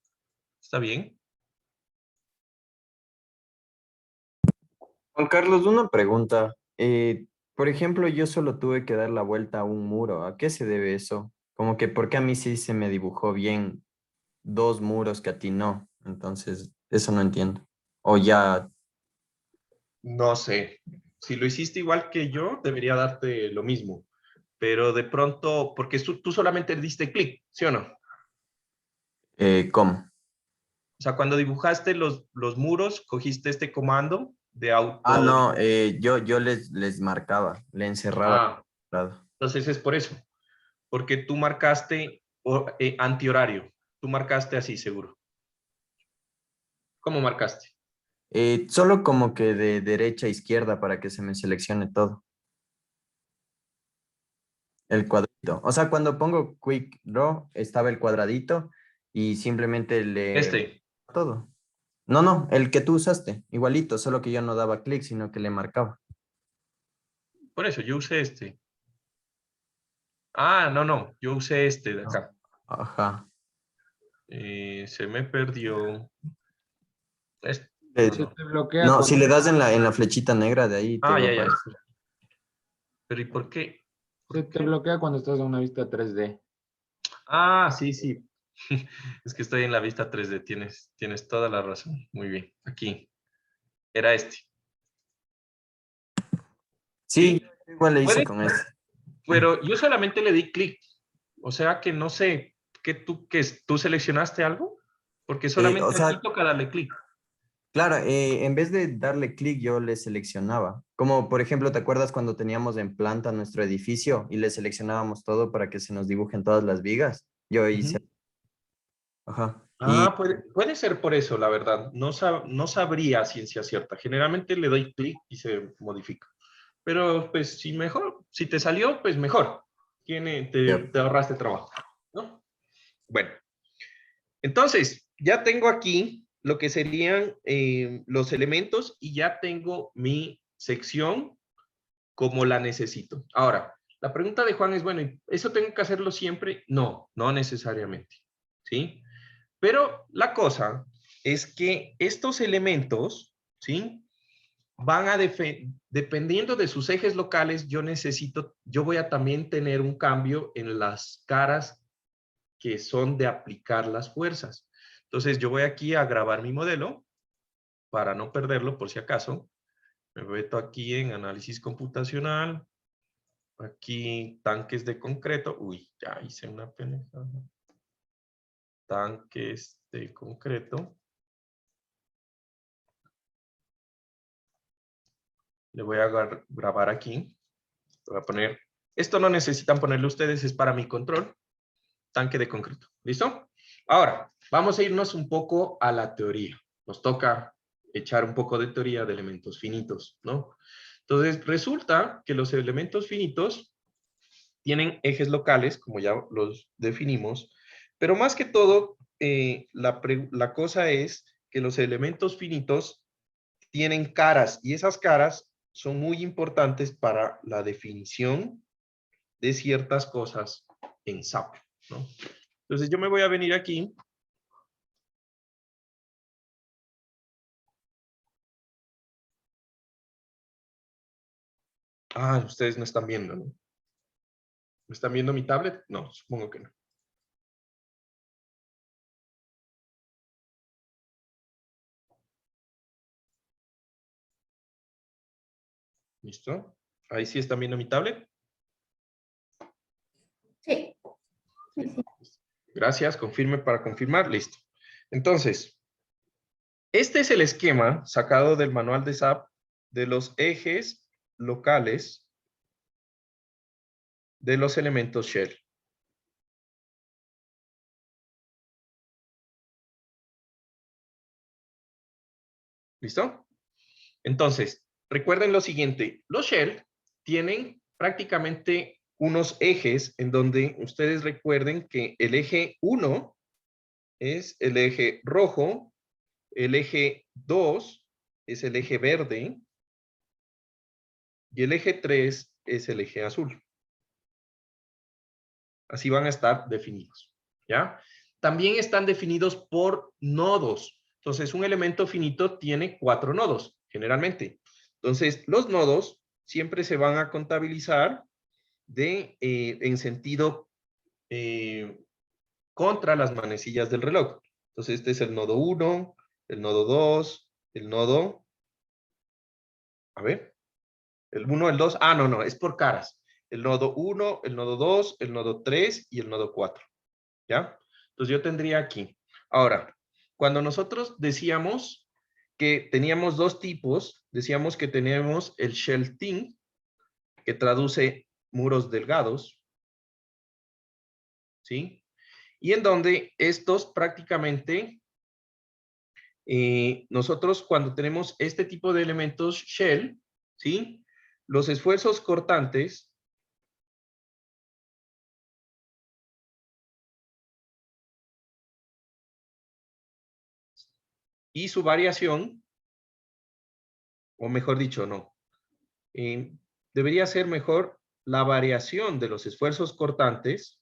S1: ¿Está bien?
S4: Juan Carlos, una pregunta. Por ejemplo, yo solo tuve que dar la vuelta a un muro. ¿A qué se debe eso? Como que, ¿por qué a mí sí se me dibujó bien 2 muros que a ti no? Entonces, eso no entiendo. O ya,
S1: No sé. Si lo hiciste igual que yo, debería darte lo mismo. Pero de pronto, porque tú solamente diste clic, ¿sí o no?
S4: ¿cómo?
S1: O sea, cuando dibujaste los muros, cogiste este comando de auto.
S4: Ah, no, yo les marcaba, le encerraba.
S1: Ah, entonces es por eso. Porque tú marcaste antihorario. Tú marcaste así, seguro. ¿Cómo marcaste?
S4: Solo como que de derecha a izquierda para que se me seleccione todo. El cuadrito. O sea, cuando pongo Quick Draw, estaba el cuadradito y simplemente le... Todo. No, no, el que tú usaste, igualito, solo que yo no daba clic, sino que le marcaba.
S1: Por eso, yo usé este. Ah, no. Yo usé este de acá.
S4: Ajá.
S1: Se me perdió. Este.
S4: Eh,
S8: Se te bloquea
S4: No,
S8: cuando,
S4: si le das en la flechita negra de ahí, te
S1: Ah,
S4: va a
S1: ya.
S4: aparecer.
S1: Pero ¿y por qué?
S8: se te bloquea cuando estás en una vista 3D.
S1: Ah, sí. Es que estoy en la vista 3D. Tienes toda la razón. Muy bien. Aquí. Era este.
S4: Sí,
S1: ¿Sí?
S4: igual le hice
S1: Puede,
S4: con este.
S1: pero yo solamente le di clic. O sea que no sé, que tú seleccionaste algo? Porque
S4: O
S1: solamente aquí
S4: sea,
S1: toca darle clic.
S4: claro, en vez de darle clic, yo le seleccionaba. Como por ejemplo, ¿te acuerdas cuando teníamos en planta nuestro edificio y le seleccionábamos todo para que se nos dibujen todas las vigas? Yo hice.
S1: Ujú.
S4: Ajá. Y
S1: Ah, puede ser por eso, la verdad. No sabría a ciencia cierta. Generalmente le doy clic y se modifica. Pero pues si te salió, pues mejor. Te ahorraste trabajo, ¿no? Bueno, entonces ya tengo aquí lo que serían los elementos y ya tengo mi sección como la necesito. Ahora, la pregunta de Juan es, bueno, ¿y eso tengo que hacerlo siempre? No, no necesariamente, ¿sí? Pero la cosa es que estos elementos, ¿sí? Van a dependiendo de sus ejes locales, yo voy a también tener un cambio en las caras que son de aplicar las fuerzas. Entonces yo voy aquí a grabar mi modelo para no perderlo por si acaso. Me meto aquí en análisis computacional. Aquí tanques de concreto. Uy, ya hice una pendejada. tanques de concreto. Le voy a grabar aquí. Voy a poner, esto no necesitan ponerle ustedes, es para mi control. Tanque de concreto. ¿Listo? Ahora, vamos a irnos un poco a la teoría. Nos toca echar un poco de teoría de elementos finitos, ¿no? Entonces, resulta que los elementos finitos tienen ejes locales, como ya los definimos, pero más que todo, la cosa es que los elementos finitos tienen caras, y esas caras son muy importantes para la definición de ciertas cosas en SAP, ¿no? Entonces yo me voy a venir aquí. Ah, ustedes no están viendo, ¿no? ¿Me están viendo mi tablet? No, supongo que no. ¿Listo? Ahí sí están viendo mi tablet.
S5: Sí.
S1: Gracias, confirme para confirmar. Listo. Entonces, este es el esquema sacado del manual de SAP de los ejes locales de los elementos shell. ¿Listo? Entonces, recuerden lo siguiente. Los shell tienen prácticamente unos ejes en donde ustedes recuerden que el eje 1 es el eje rojo, el eje 2 es el eje verde y el eje 3 es el eje azul. Así van a estar definidos, ¿ya? También están definidos por nodos. Entonces, un elemento finito tiene 4 nodos, generalmente. Entonces, los nodos siempre se van a contabilizar en sentido contra las manecillas del reloj. Entonces, este es el nodo 1, el nodo 2, el nodo... A ver, el 1, el 2... Ah, no, es por caras. El nodo 1, el nodo 2, el nodo 3 y el nodo 4. ¿Ya? Entonces yo tendría aquí. Ahora, cuando nosotros decíamos que teníamos dos tipos, decíamos que teníamos el shell thin, que traduce muros delgados, ¿sí? Y en donde estos prácticamente, nosotros cuando tenemos este tipo de elementos shell, ¿sí? Los esfuerzos cortantes y su variación, o mejor dicho, no, debería ser mejor la variación de los esfuerzos cortantes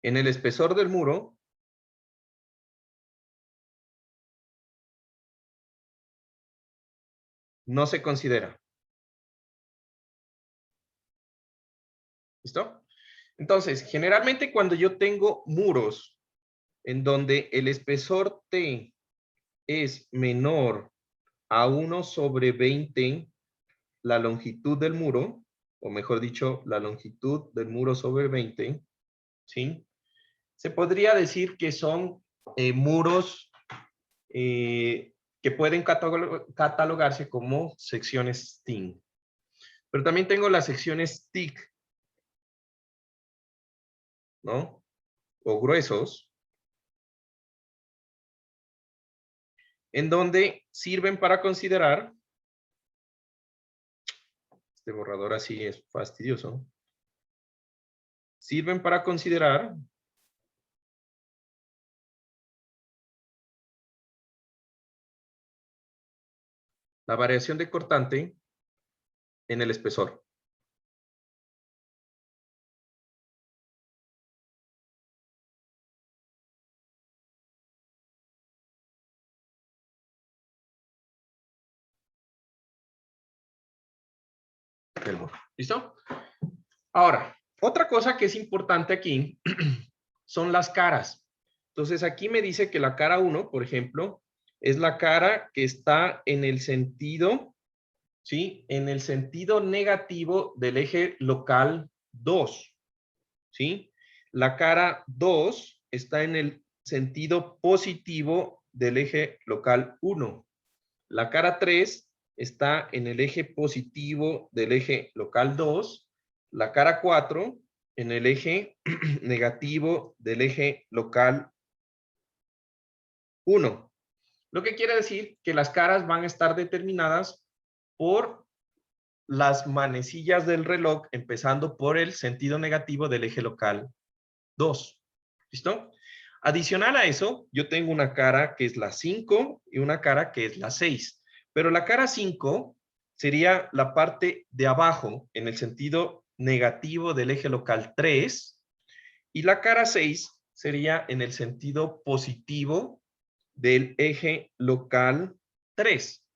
S1: en el espesor del muro no se considera. ¿Listo? Entonces, generalmente cuando yo tengo muros en donde el espesor T es menor a 1/20 la longitud del muro, o mejor dicho, la longitud del muro sobre 20, ¿sí? Se podría decir que son muros que pueden catalogarse como secciones thin. Pero también tengo las secciones thick, ¿no? O gruesos, en donde sirven para considerar, este borrador así es fastidioso, sirven para considerar la variación de cortante en el espesor. Del muro. ¿Listo? Ahora, otra cosa que es importante aquí son las caras. Entonces aquí me dice que la cara 1, por ejemplo, es la cara que está en el sentido, ¿sí? En el sentido negativo del eje local 2, ¿sí? La cara 2 está en el sentido positivo del eje local 1. La cara 3 está en el eje positivo del eje local 2. La cara 4 en el eje negativo del eje local 1. Lo que quiere decir que las caras van a estar determinadas por las manecillas del reloj, empezando por el sentido negativo del eje local 2. ¿Listo? Adicional a eso, yo tengo una cara que es la 5 y una cara que es la 6. Pero la cara 5 sería la parte de abajo en el sentido negativo del eje local 3 y la cara 6 sería en el sentido positivo del eje local 3.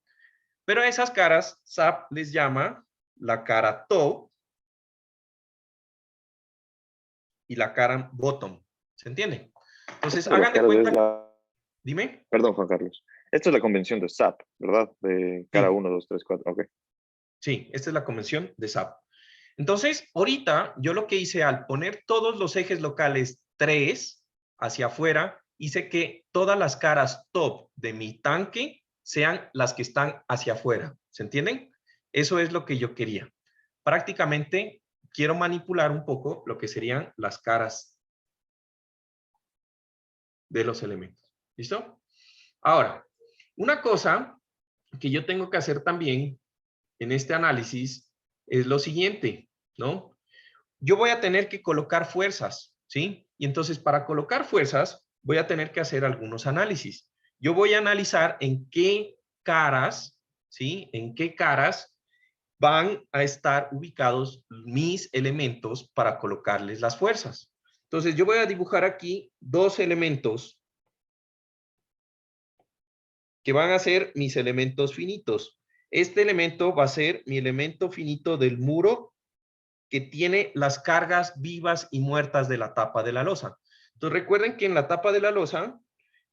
S1: Pero a esas caras SAP les llama la cara top y la cara bottom. ¿Se entiende? Entonces,
S6: Esto de las
S1: hagan de
S6: caras
S1: cuenta.
S6: es la...
S1: Dime.
S6: Perdón, Juan Carlos. Esto es la convención de SAP, ¿verdad? De cara
S1: Sí.
S6: 1, 2, 3, 4. Ok.
S1: Sí, esta es la convención de SAP. Entonces, ahorita yo lo que hice al poner todos los ejes locales 3 hacia afuera, hice que todas las caras top de mi tanque sean las que están hacia afuera. ¿Se entienden? Eso es lo que yo quería. Prácticamente quiero manipular un poco lo que serían las caras de los elementos. ¿Listo? Ahora, una cosa que yo tengo que hacer también en este análisis es lo siguiente, ¿no? Yo voy a tener que colocar fuerzas, ¿sí? Y entonces para colocar fuerzas voy a tener que hacer algunos análisis. Yo voy a analizar en qué caras, ¿sí? En qué caras van a estar ubicados mis elementos para colocarles las fuerzas. Entonces yo voy a dibujar aquí dos elementos que van a ser mis elementos finitos. Este elemento va a ser mi elemento finito del muro que tiene las cargas vivas y muertas de la tapa de la losa. Entonces recuerden que en la tapa de la losa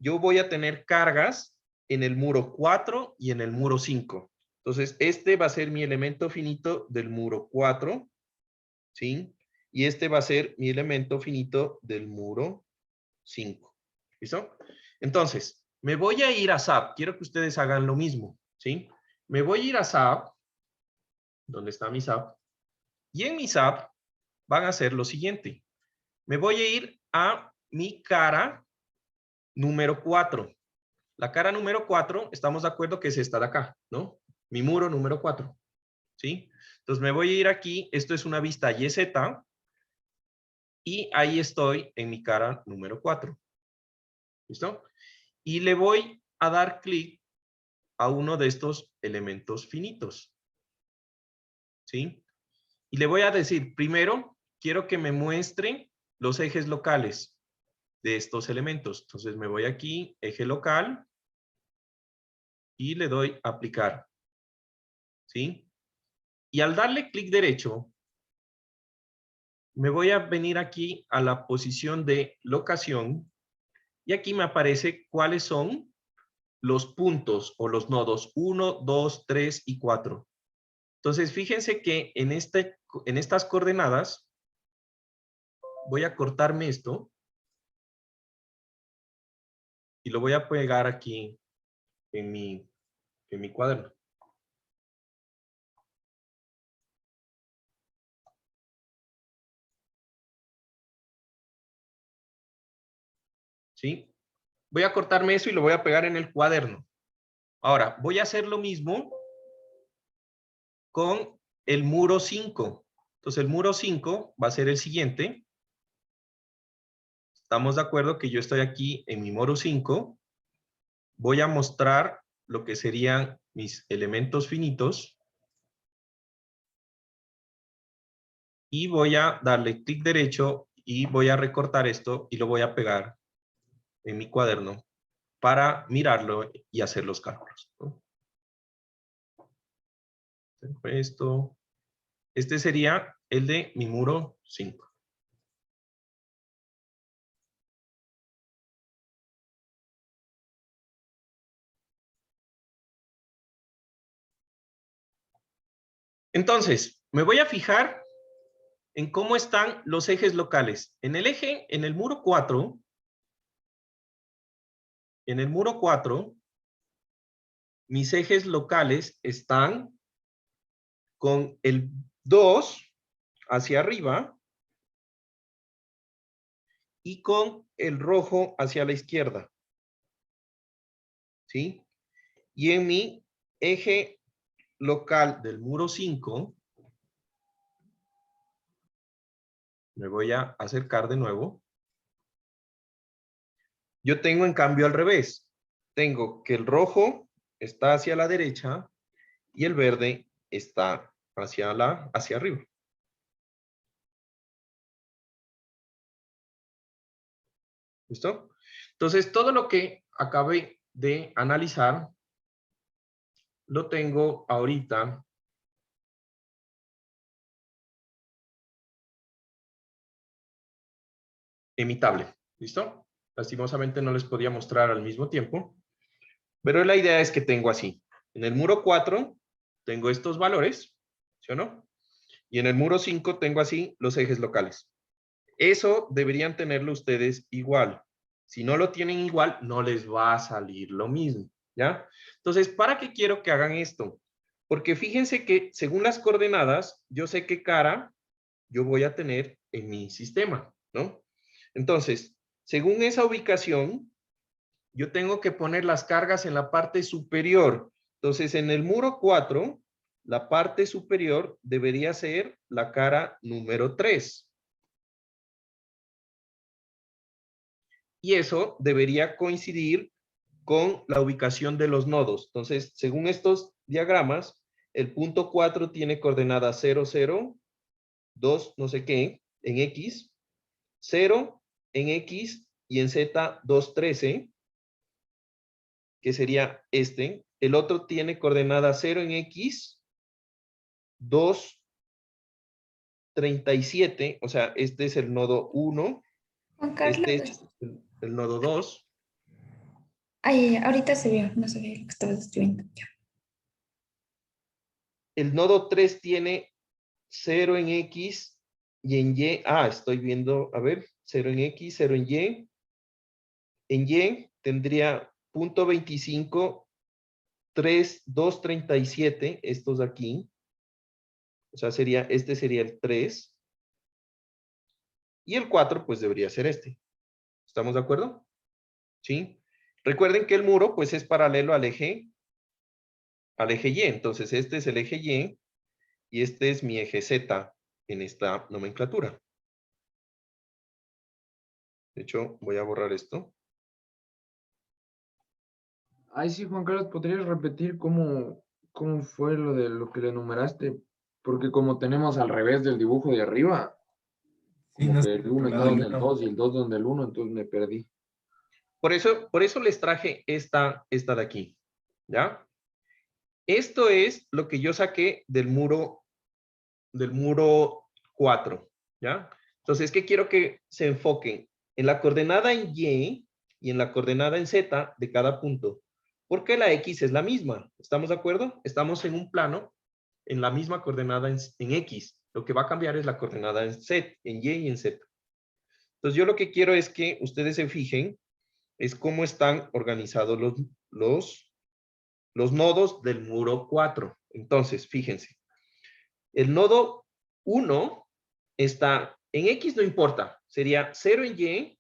S1: yo voy a tener cargas en el muro 4 y en el muro 5. Entonces este va a ser mi elemento finito del muro 4, ¿sí? Y este va a ser mi elemento finito del muro 5. ¿Listo? Entonces, me voy a ir a SAP. Quiero que ustedes hagan lo mismo, ¿sí? Me voy a ir a SAP. ¿Dónde está mi SAP? Y en mi SAP van a hacer lo siguiente. Me voy a ir a mi cara número 4. La cara número 4, estamos de acuerdo que es esta de acá, ¿no? Mi muro número 4, ¿sí? Entonces me voy a ir aquí. Esto es una vista YZ. Y ahí estoy en mi cara número 4. ¿Listo? Y le voy a dar clic a uno de estos elementos finitos. ¿Sí? Y le voy a decir, primero, quiero que me muestre los ejes locales de estos elementos. Entonces me voy aquí, eje local, y le doy aplicar. ¿Sí? Y al darle clic derecho, me voy a venir aquí a la posición de locación y aquí me aparece cuáles son los puntos o los nodos 1, 2, 3 y 4. Entonces, fíjense que en estas coordenadas voy a cortarme esto y lo voy a pegar aquí en mi cuaderno. ¿Sí? Voy a cortarme eso y lo voy a pegar en el cuaderno. Ahora, voy a hacer lo mismo con el muro 5. Entonces, el muro 5 va a ser el siguiente. Estamos de acuerdo que yo estoy aquí en mi muro 5. Voy a mostrar lo que serían mis elementos finitos. Y voy a darle clic derecho y voy a recortar esto y lo voy a pegar en mi cuaderno para mirarlo y hacer los cálculos, ¿no? Esto, este sería el de mi muro 5. Entonces, me voy a fijar en cómo están los ejes locales. En el muro 4, mis ejes locales están con el 2 hacia arriba y con el rojo hacia la izquierda. ¿Sí? Y en mi eje local del muro 5, me voy a acercar de nuevo. Yo tengo en cambio al revés. Tengo que el rojo está hacia la derecha y el verde está hacia arriba. ¿Listo? Entonces, todo lo que acabé de analizar lo tengo ahorita en mi tablet. ¿Listo? Lastimosamente no les podía mostrar al mismo tiempo, pero la idea es que tengo así. En el muro 4 tengo estos valores, ¿sí o no? Y en el muro 5 tengo así los ejes locales. Eso deberían tenerlo ustedes igual. Si no lo tienen igual, no les va a salir lo mismo, ¿ya? Entonces, ¿para qué quiero que hagan esto? Porque fíjense que según las coordenadas, yo sé qué cara yo voy a tener en mi sistema, ¿no? Entonces, según esa ubicación, yo tengo que poner las cargas en la parte superior. Entonces, en el muro 4, la parte superior debería ser la cara número 3. Y eso debería coincidir con la ubicación de los nodos. Entonces, según estos diagramas, el punto 4 tiene coordenadas 0, 0, 2, no sé qué, en X, 0 en X y en Z 2, 13, que sería este. El otro tiene coordenadas 0 en X, 2, 37, o sea, este es el nodo 1,
S5: Juan
S1: este
S5: Carlos.
S1: es el nodo 2.
S5: Ay, ahorita se vio, no sabía lo que estabas escribiendo. Ya.
S1: El nodo 3 tiene 0 en X y en Y. Ah, estoy viendo, a ver, 0 en X, 0 en Y. En Y tendría punto 25, 3, 2, 37, estos aquí. O sea, este sería el 3. Y el 4, pues debería ser este. ¿Estamos de acuerdo? ¿Sí? Recuerden que el muro, pues es paralelo al eje Y. Entonces, este es el eje Y y este es mi eje Z en esta nomenclatura. De hecho, voy a borrar esto.
S8: Ay, sí, Juan Carlos, ¿podrías repetir cómo fue lo de lo que le numeraste? Porque como tenemos al revés del dibujo de arriba,
S3: Sí,
S8: como
S3: no
S8: que
S3: está
S8: el 1 está
S3: calculado el
S8: donde el
S3: uno.
S8: 2 y el 2 donde el 1, entonces me perdí.
S1: Por eso les traje esta de aquí. ¿Ya? Esto es lo que yo saqué del muro 4. ¿Ya? Entonces, ¿qué quiero que se enfoquen? En la coordenada en Y y en la coordenada en Z de cada punto. Porque la X es la misma. ¿Estamos de acuerdo? Estamos en un plano en la misma coordenada en X. Lo que va a cambiar es la coordenada en Z, en Y y en Z. Entonces, yo lo que quiero es que ustedes se fijen es cómo están organizados los nodos del muro 4. Entonces, fíjense. El nodo 1 está en X, no importa. Sería 0 en Y,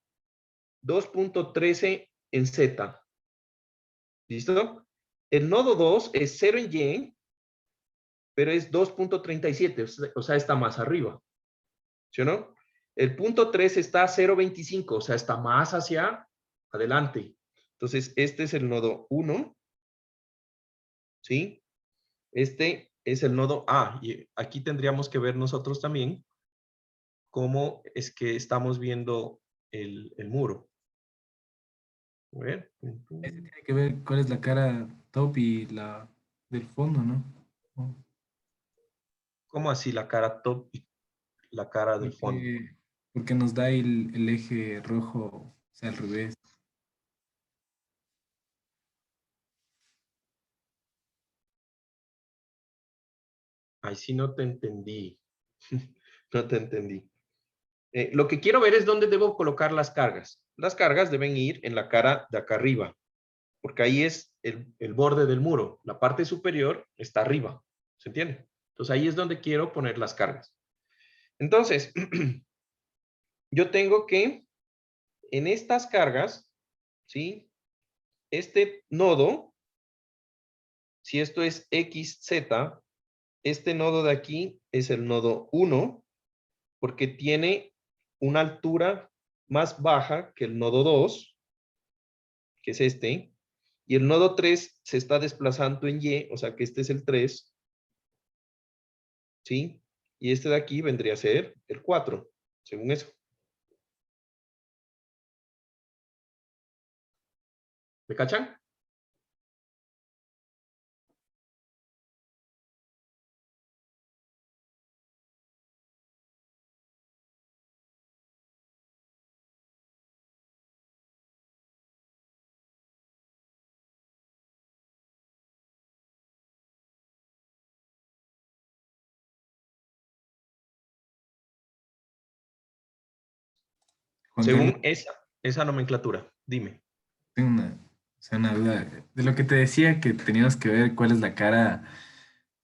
S1: 2.13 en Z. ¿Listo? El nodo 2 es 0 en Y, pero es 2.37, o sea, está más arriba. ¿Sí o no? El punto 3 está a 0.25, o sea, está más hacia adelante. Entonces, este es el nodo 1. ¿Sí? Este es el nodo A. Y aquí tendríamos que ver nosotros también cómo es que estamos viendo el muro. A ver.
S3: Ese tiene que ver cuál es la cara top y la del fondo, ¿no? Oh,
S1: ¿Cómo así la cara top y la cara del fondo?
S3: porque nos da el eje rojo, o sea, al revés.
S1: Ay, sí, no te entendí. No te entendí. Lo que quiero ver es dónde debo colocar las cargas. Las cargas deben ir en la cara de acá arriba, porque ahí es el borde del muro. La parte superior está arriba. ¿Se entiende? Entonces ahí es donde quiero poner las cargas. Entonces, yo tengo que, en estas cargas, ¿sí? Este nodo, si esto es XZ, este nodo de aquí es el nodo 1, porque tiene una altura más baja que el nodo 2, que es este, y el nodo 3 se está desplazando en Y, o sea que este es el 3, ¿sí? Y este de aquí vendría a ser el 4, según eso. ¿Me cachan?
S3: Juan Carlos,
S1: Según esa nomenclatura. Dime.
S3: tengo una duda. De lo que te decía que teníamos que ver cuál es la cara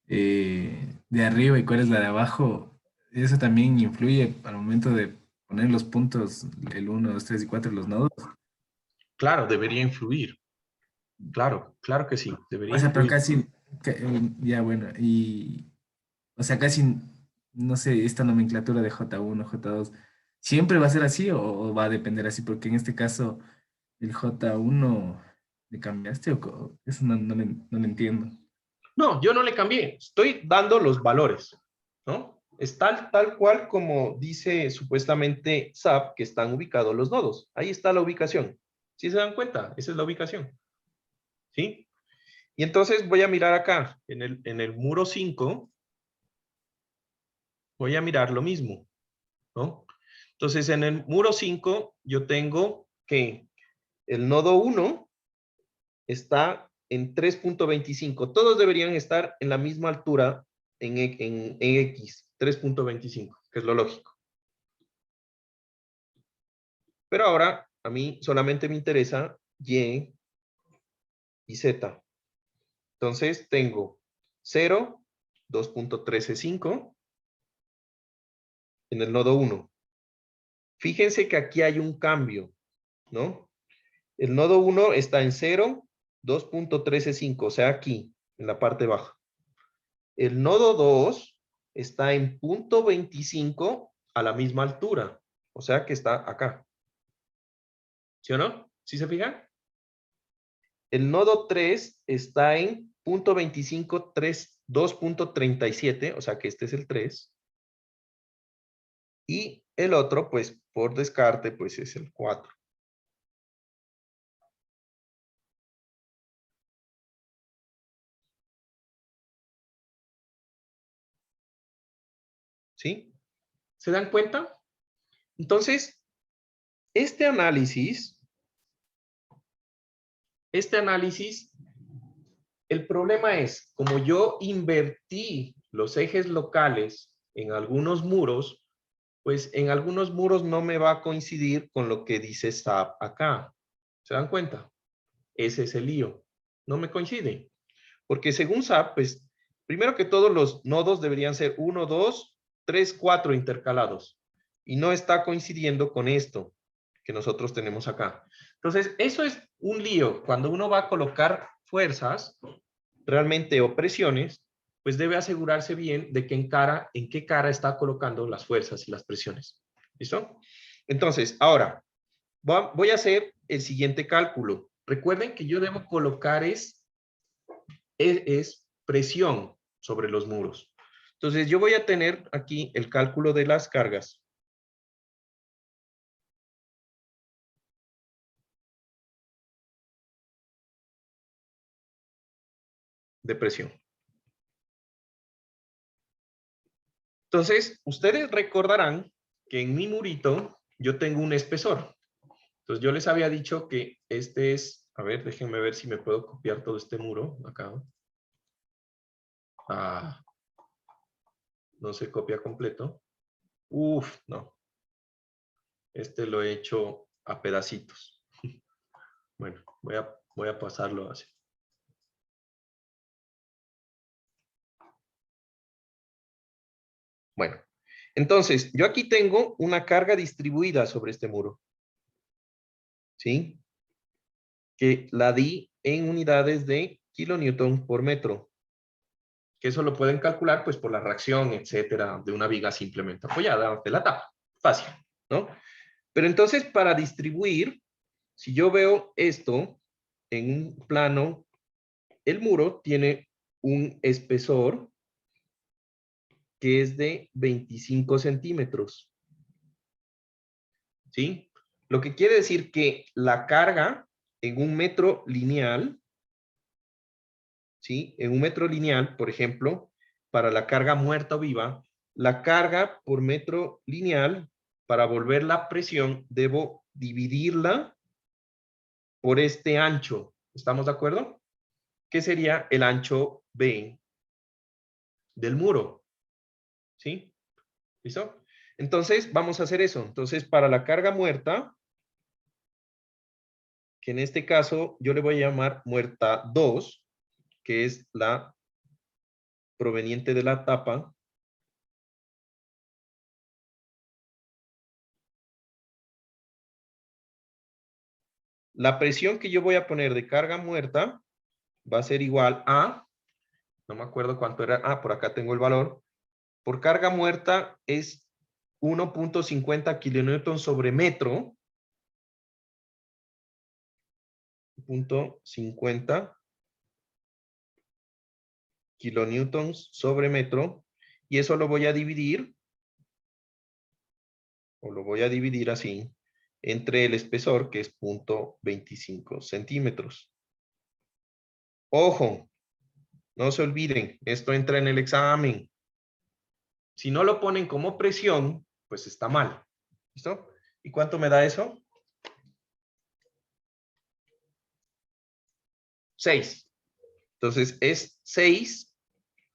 S3: de arriba y cuál es la de abajo, eso también influye al momento de poner los puntos, el 1, 2, 3 y 4, los nodos.
S1: Claro, debería influir. Claro, claro que sí, debería
S3: O sea, pero
S1: influir.
S3: casi, ya bueno, o sea, casi, no sé, esta nomenclatura de J1, J2, ¿siempre va a ser así o va a depender así? Porque en este caso, el J1, ¿le cambiaste eso no lo entiendo?
S1: No, yo no le cambié. Estoy dando los valores, ¿no? Es tal cual como dice supuestamente SAP que están ubicados los nodos. Ahí está la ubicación. ¿Sí se dan cuenta? Esa es la ubicación. ¿Sí? Y entonces voy a mirar acá, en el muro 5, voy a mirar lo mismo, ¿no? Entonces, en el muro 5, yo tengo que el nodo 1 está en 3.25. Todos deberían estar en la misma altura en X, 3.25, que es lo lógico. Pero ahora, a mí solamente me interesa Y y Z. Entonces, tengo 0, 2.135 en el nodo 1. Fíjense que aquí hay un cambio, ¿no? El nodo 1 está en 0, 2.135, o sea, aquí, en la parte baja. El nodo 2 está en 0.25 a la misma altura, o sea que está acá. ¿Sí o no? ¿Sí se fijan? El nodo 3 está en 0.25, 2.37, o sea que este es el 3. Y el otro, pues, por descarte, pues es el 4. ¿Sí? ¿Se dan cuenta? Entonces, este análisis, el problema es, como yo invertí los ejes locales en algunos muros, pues en algunos muros no me va a coincidir con lo que dice SAP acá. ¿Se dan cuenta? Ese es el lío. No me coincide. Porque según SAP, pues, primero que todos los nodos deberían ser 1, 2, 3, 4 intercalados. Y no está coincidiendo con esto que nosotros tenemos acá. Entonces, eso es un lío. Cuando uno va a colocar fuerzas, realmente o presiones, pues debe asegurarse bien de que en qué cara está colocando las fuerzas y las presiones. ¿Listo? Entonces, ahora, voy a hacer el siguiente cálculo. Recuerden que yo debo colocar es presión sobre los muros. Entonces, yo voy a tener aquí el cálculo de las cargas. De presión. Entonces, ustedes recordarán que en mi murito yo tengo un espesor. Entonces, yo les había dicho que este es, a ver, déjenme ver si me puedo copiar todo este muro acá. no se copia completo. Uf, no. Este lo he hecho a pedacitos. Bueno, voy a pasarlo así. Bueno, entonces, yo aquí tengo una carga distribuida sobre este muro. ¿Sí? Que la di en unidades de kilonewton por metro. Que eso lo pueden calcular pues por la reacción, etcétera, de una viga simplemente apoyada de la tapa. Fácil, ¿no? Pero entonces, para distribuir, si yo veo esto en un plano, el muro tiene un espesor que es de 25 centímetros. ¿Sí? Lo que quiere decir que la carga en un metro lineal, ¿sí? En un metro lineal, por ejemplo, para la carga muerta o viva, la carga por metro lineal, para volver la presión, debo dividirla por este ancho. ¿Estamos de acuerdo? ¿Qué sería el ancho B del muro? ¿Sí? ¿Listo? Entonces, vamos a hacer eso. Entonces, para la carga muerta, que en este caso yo le voy a llamar muerta 2, que es la proveniente de la tapa. La presión que yo voy a poner de carga muerta va a ser igual a, no me acuerdo cuánto era, por acá tengo el valor. Por carga muerta es 1.50 kilonewton sobre metro. 0.50 kilonewtons sobre metro. Y eso lo voy a dividir, o lo voy a dividir así, entre el espesor, que es 0.25 centímetros. Ojo, no se olviden, esto entra en el examen. Si no lo ponen como presión, pues está mal. ¿Listo? ¿Y cuánto me da eso? 6. Entonces es 6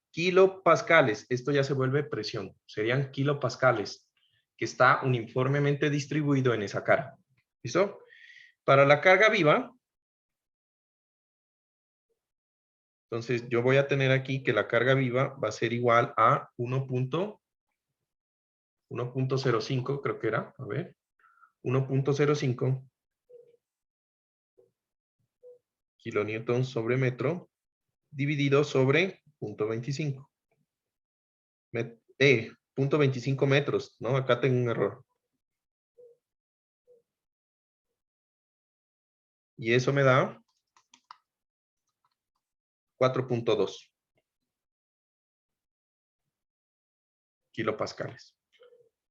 S1: kilopascales. Esto ya se vuelve presión. Serían kilopascales, que está uniformemente distribuido en esa cara. ¿Listo? Para la carga viva, entonces yo voy a tener aquí que la carga viva va a ser igual a 1.05, creo que era, a ver, 1.05 kilonewtons sobre metro, dividido sobre 0.25. 0.25 metros, ¿no? Acá tengo un error. Y eso me da 4.2 kilopascales.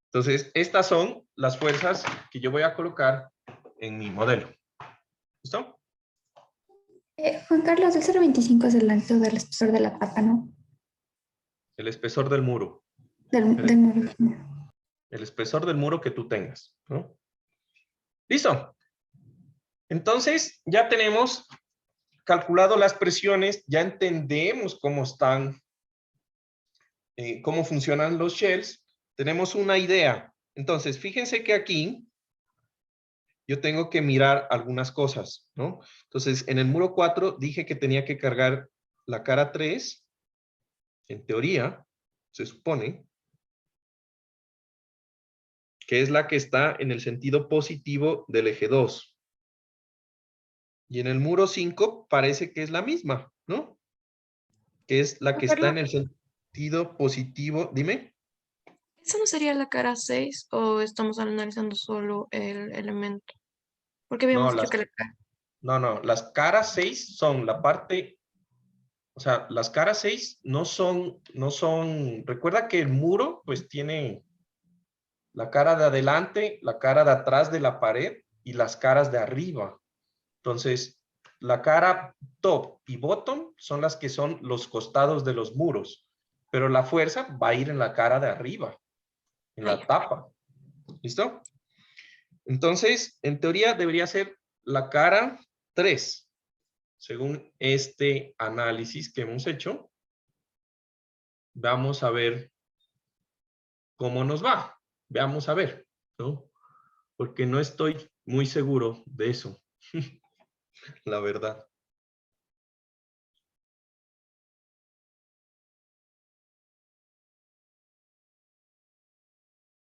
S1: Entonces, estas son las fuerzas que yo voy a colocar en mi modelo. ¿Listo?
S5: Juan Carlos, el 0,25 es el alto del espesor de la tapa, ¿no?
S1: El espesor del muro.
S5: Del muro.
S1: El espesor del muro que tú tengas, ¿no? ¿Listo? Entonces, ya tenemos calculado las presiones, ya entendemos cómo están, cómo funcionan los shells, tenemos una idea. Entonces, fíjense que aquí yo tengo que mirar algunas cosas, ¿no? Entonces, en el muro 4 dije que tenía que cargar la cara 3, en teoría, se supone, que es la que está en el sentido positivo del eje 2. Y en el muro 5 parece que es la misma, ¿no? Que es la que está en el sentido positivo. Dime.
S2: ¿Esa no sería la cara 6 o estamos analizando solo el elemento? Porque
S1: No,
S2: habíamos dicho que la cara...
S1: no, las caras 6 son la parte, o sea, las caras 6 no son, recuerda que el muro pues tiene la cara de adelante, la cara de atrás de la pared y las caras de arriba. Entonces, la cara top y bottom son las que son los costados de los muros, pero la fuerza va a ir en la cara de arriba, en la tapa. ¿Listo? Entonces, en teoría debería ser la cara 3, según este análisis que hemos hecho. Vamos a ver cómo nos va. Veamos a ver, ¿no? Porque no estoy muy seguro de eso, la verdad.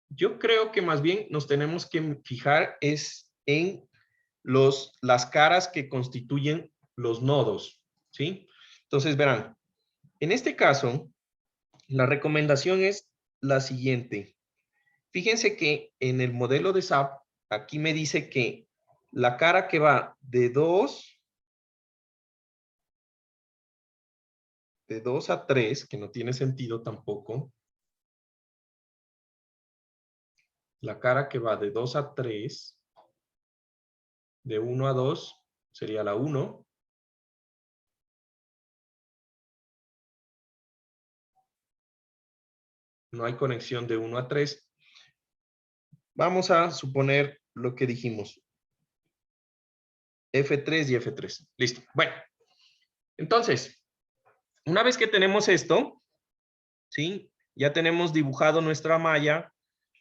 S1: Yo creo que más bien nos tenemos que fijar es en las caras que constituyen los nodos, ¿sí? Entonces, verán, en este caso, la recomendación es la siguiente. Fíjense que en el modelo de SAP, aquí me dice que la cara que va de 2 a 3, que no tiene sentido tampoco. La cara que va de 2 a 3, de 1 a 2, sería la 1. No hay conexión de 1 a 3. Vamos a suponer lo que dijimos. F3 y F3. Listo. Bueno, entonces, una vez que tenemos esto, ¿sí? Ya tenemos dibujado nuestra malla.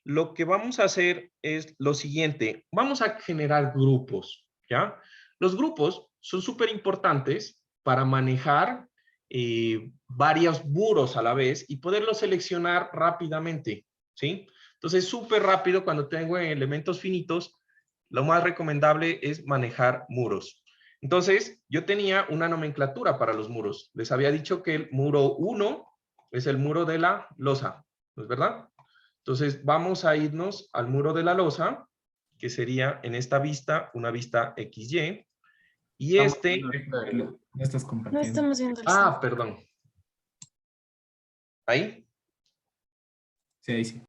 S1: Lo que vamos a hacer es lo siguiente. Vamos a generar grupos, ¿ya? Los grupos son súper importantes para manejar varios muros a la vez y poderlos seleccionar rápidamente, ¿sí? Entonces, súper rápido cuando tengo elementos finitos, lo más recomendable es manejar muros. Entonces, yo tenía una nomenclatura para los muros. Les había dicho que el muro 1 es el muro de la losa, ¿no es verdad? Entonces, vamos a irnos al muro de la losa, que sería en esta vista, una vista XY. Y este...
S3: No estás
S2: No
S3: compartiendo.
S2: estamos viendo el
S1: Ah, perdón. ¿Ahí?
S3: Sí, ahí sí.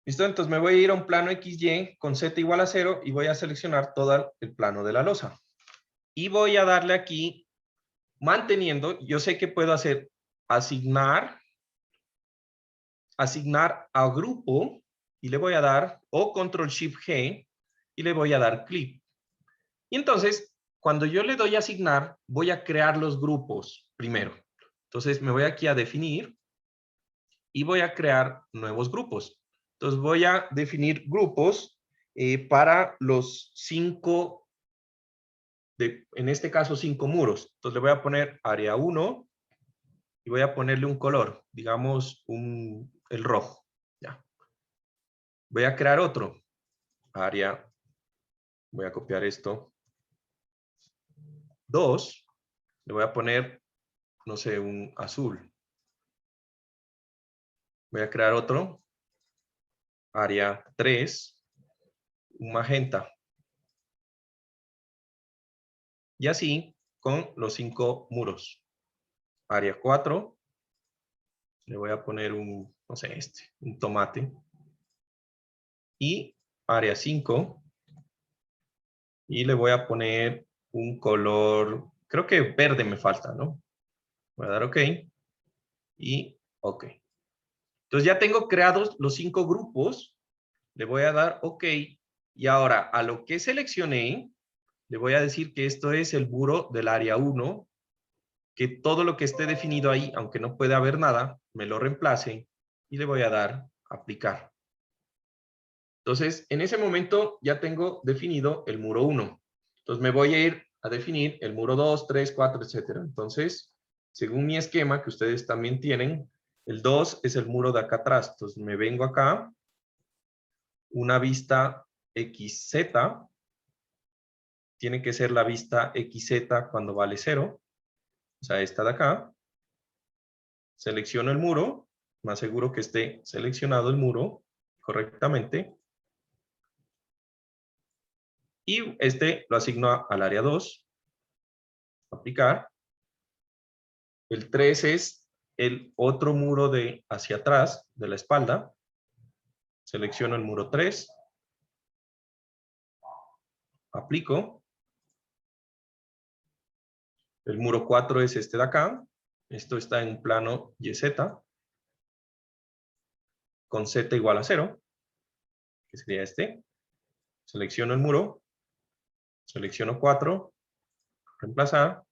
S1: Listo, entonces me voy a ir a un plano XY con Z igual a 0 y voy a seleccionar todo el plano de la losa. Y voy a darle aquí, manteniendo, yo sé que puedo hacer asignar a grupo y le voy a dar o control shift G y le voy a dar clip. Y entonces, cuando yo le doy a asignar, voy a crear los grupos primero. Entonces me voy aquí a definir y voy a crear nuevos grupos. Entonces voy a definir grupos para los 5, en este caso 5 muros. Entonces le voy a poner área 1 y voy a ponerle un color, digamos el rojo. Ya. Voy a crear otro, área, voy a copiar esto, 2, le voy a poner, no sé, un azul. Voy a crear otro, área 3, un magenta. Y así con los 5 muros. Área 4, le voy a poner no sé, un tomate. Y área 5, y le voy a poner un color, creo que verde me falta, ¿no? Voy a dar OK. Y OK. Entonces ya tengo creados los 5 grupos. Le voy a dar OK. Y ahora a lo que seleccioné, le voy a decir que esto es el muro del área 1, que todo lo que esté definido ahí, aunque no pueda haber nada, me lo reemplace y le voy a dar aplicar. Entonces, en ese momento ya tengo definido el muro 1. Entonces me voy a ir a definir el muro 2, 3, 4, etcétera. Entonces, según mi esquema que ustedes también tienen, el 2 es el muro de acá atrás. Entonces me vengo acá, una vista XZ, tiene que ser la vista XZ cuando vale 0. O sea, esta de acá. Selecciono el muro, más seguro que esté seleccionado el muro correctamente. Y este lo asigno al área 2. Aplicar. El 3 es el otro muro de hacia atrás, de la espalda. Selecciono el muro 3. Aplico. El muro 4 es este de acá. Esto está en plano YZ. Con Z igual a 0. Que sería este. Selecciono el muro. Selecciono 4. Reemplazar.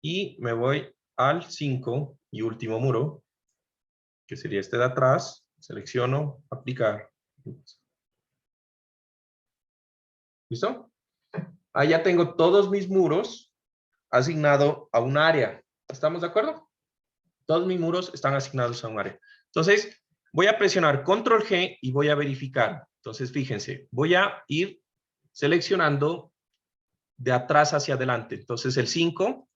S1: Y me voy al 5 y último muro, que sería este de atrás. Selecciono, aplicar. ¿Listo? Ahí ya tengo todos mis muros asignados a un área. ¿Estamos de acuerdo? Todos mis muros están asignados a un área. Entonces, voy a presionar Control G y voy a verificar. Entonces, fíjense, voy a ir seleccionando de atrás hacia adelante. Entonces, el 5,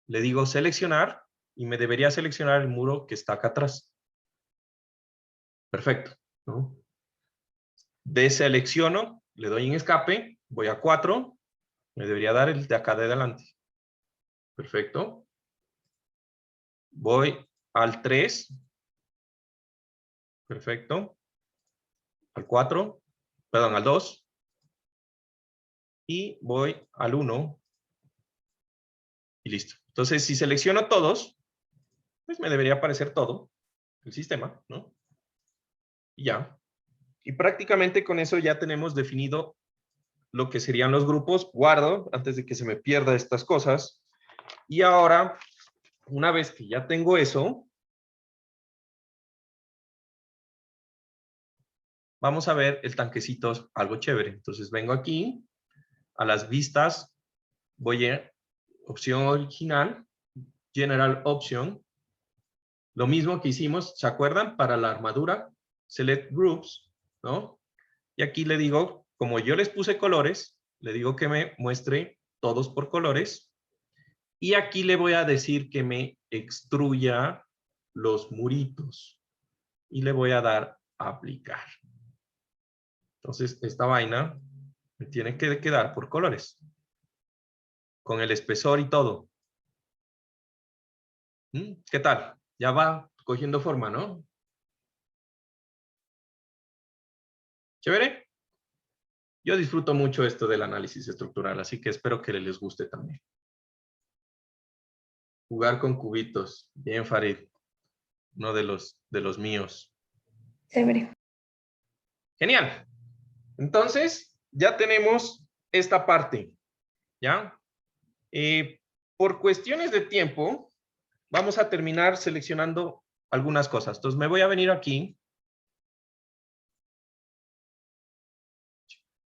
S1: le digo seleccionar y me debería seleccionar el muro que está acá atrás. Perfecto, ¿no? Deselecciono, le doy en escape, voy a 4, me debería dar el de acá de adelante. Perfecto. Voy al 3. Perfecto. Al 4, perdón, al 2. Y voy al 1. Y listo. Entonces, si selecciono todos, pues me debería aparecer todo el sistema, ¿no? Y ya. Y prácticamente con eso ya tenemos definido lo que serían los grupos. Guardo antes de que se me pierda estas cosas. Y ahora, una vez que ya tengo eso, vamos a ver el tanquecito, algo chévere. Entonces vengo aquí, a las vistas, voy a opción original, General Option. Lo mismo que hicimos, ¿se acuerdan? Para la armadura, Select Groups, ¿no? Y aquí le digo, como yo les puse colores, le digo que me muestre todos por colores. Y aquí le voy a decir que me extruya los muritos. Y le voy a dar a aplicar. Entonces, esta vaina me tiene que quedar por colores. Con el espesor y todo. ¿Qué tal? Ya va cogiendo forma, ¿no? ¿Chévere? Yo disfruto mucho esto del análisis estructural, así que espero que les guste también. Jugar con cubitos. Bien, Farid. Uno de los míos.
S5: Chévere.
S1: Genial. Entonces, ya tenemos esta parte. ¿Ya? Por cuestiones de tiempo, vamos a terminar seleccionando algunas cosas. Entonces, me voy a venir aquí.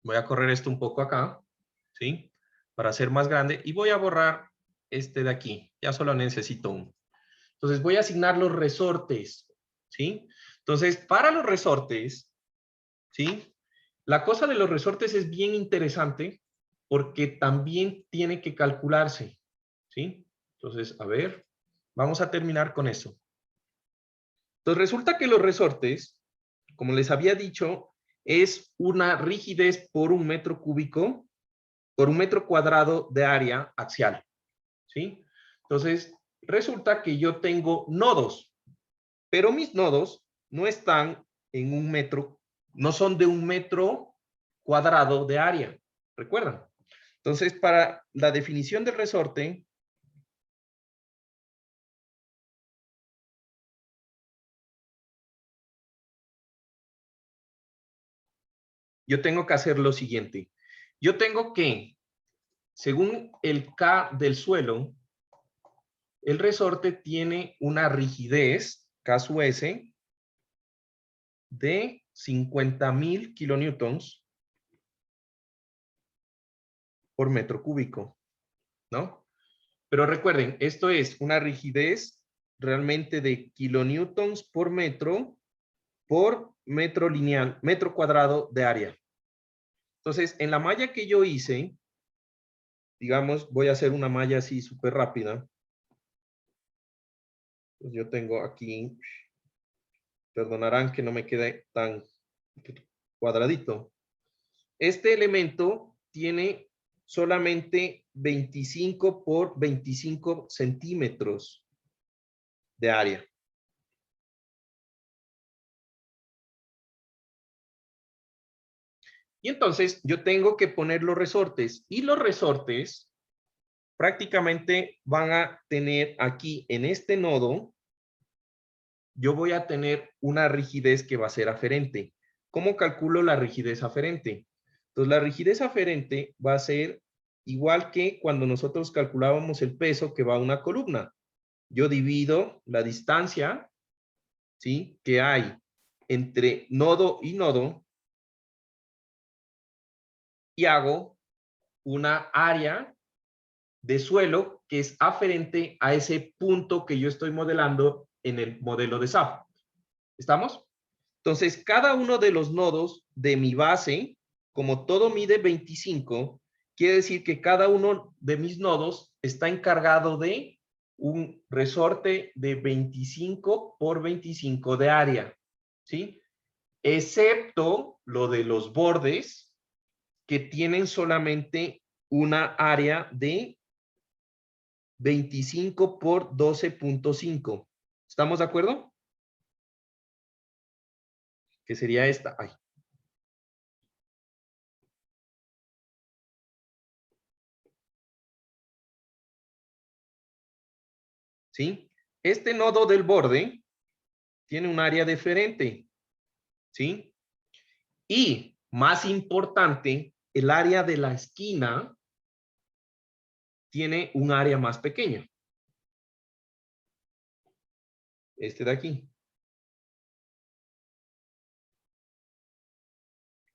S1: Voy a correr esto un poco acá, ¿sí? Para hacer más grande. Y voy a borrar este de aquí. Ya solo necesito uno. Entonces, voy a asignar los resortes, ¿sí? Entonces, para los resortes, ¿sí? La cosa de los resortes es bien interesante porque también tiene que calcularse, ¿sí? Entonces, a ver, vamos a terminar con eso. Entonces, resulta que los resortes, como les había dicho, es una rigidez por un metro cúbico, por un metro cuadrado de área axial, ¿sí? Entonces, resulta que yo tengo nodos, pero mis nodos no están en un metro, no son de un metro cuadrado de área, ¿recuerdan? Entonces, para la definición del resorte, yo tengo que hacer lo siguiente. Yo tengo que, según el K del suelo, el resorte tiene una rigidez, K sub S, de 50,000 kilonewtons por metro cúbico, ¿no? Pero recuerden, esto es una rigidez realmente de kilonewtons por metro lineal, metro cuadrado de área. Entonces, en la malla que yo hice, digamos, voy a hacer una malla así súper rápida. Pues yo tengo aquí, perdonarán que no me quede tan cuadradito. Este elemento tiene solamente 25 por 25 centímetros de área. Y entonces yo tengo que poner los resortes. Y los resortes prácticamente van a tener aquí en este nodo, yo voy a tener una rigidez que va a ser aferente. ¿Cómo calculo la rigidez aferente? Entonces la rigidez aferente va a ser igual que cuando nosotros calculábamos el peso que va a una columna. Yo divido la distancia ¿sí? Que hay entre nodo y nodo y hago una área de suelo que es aferente a ese punto que yo estoy modelando en el modelo de SAP. ¿Estamos? Entonces, cada uno de los nodos de mi base, como todo mide 25, quiere decir que cada uno de mis nodos está encargado de un resorte de 25 por 25 de área, ¿sí? Excepto lo de los bordes que tienen solamente una área de 25 por 12.5. ¿Estamos de acuerdo? Que sería esta. Ay. ¿Sí? Este nodo del borde tiene un área diferente. ¿Sí? Y, más importante, el área de la esquina tiene un área más pequeña. Este de aquí.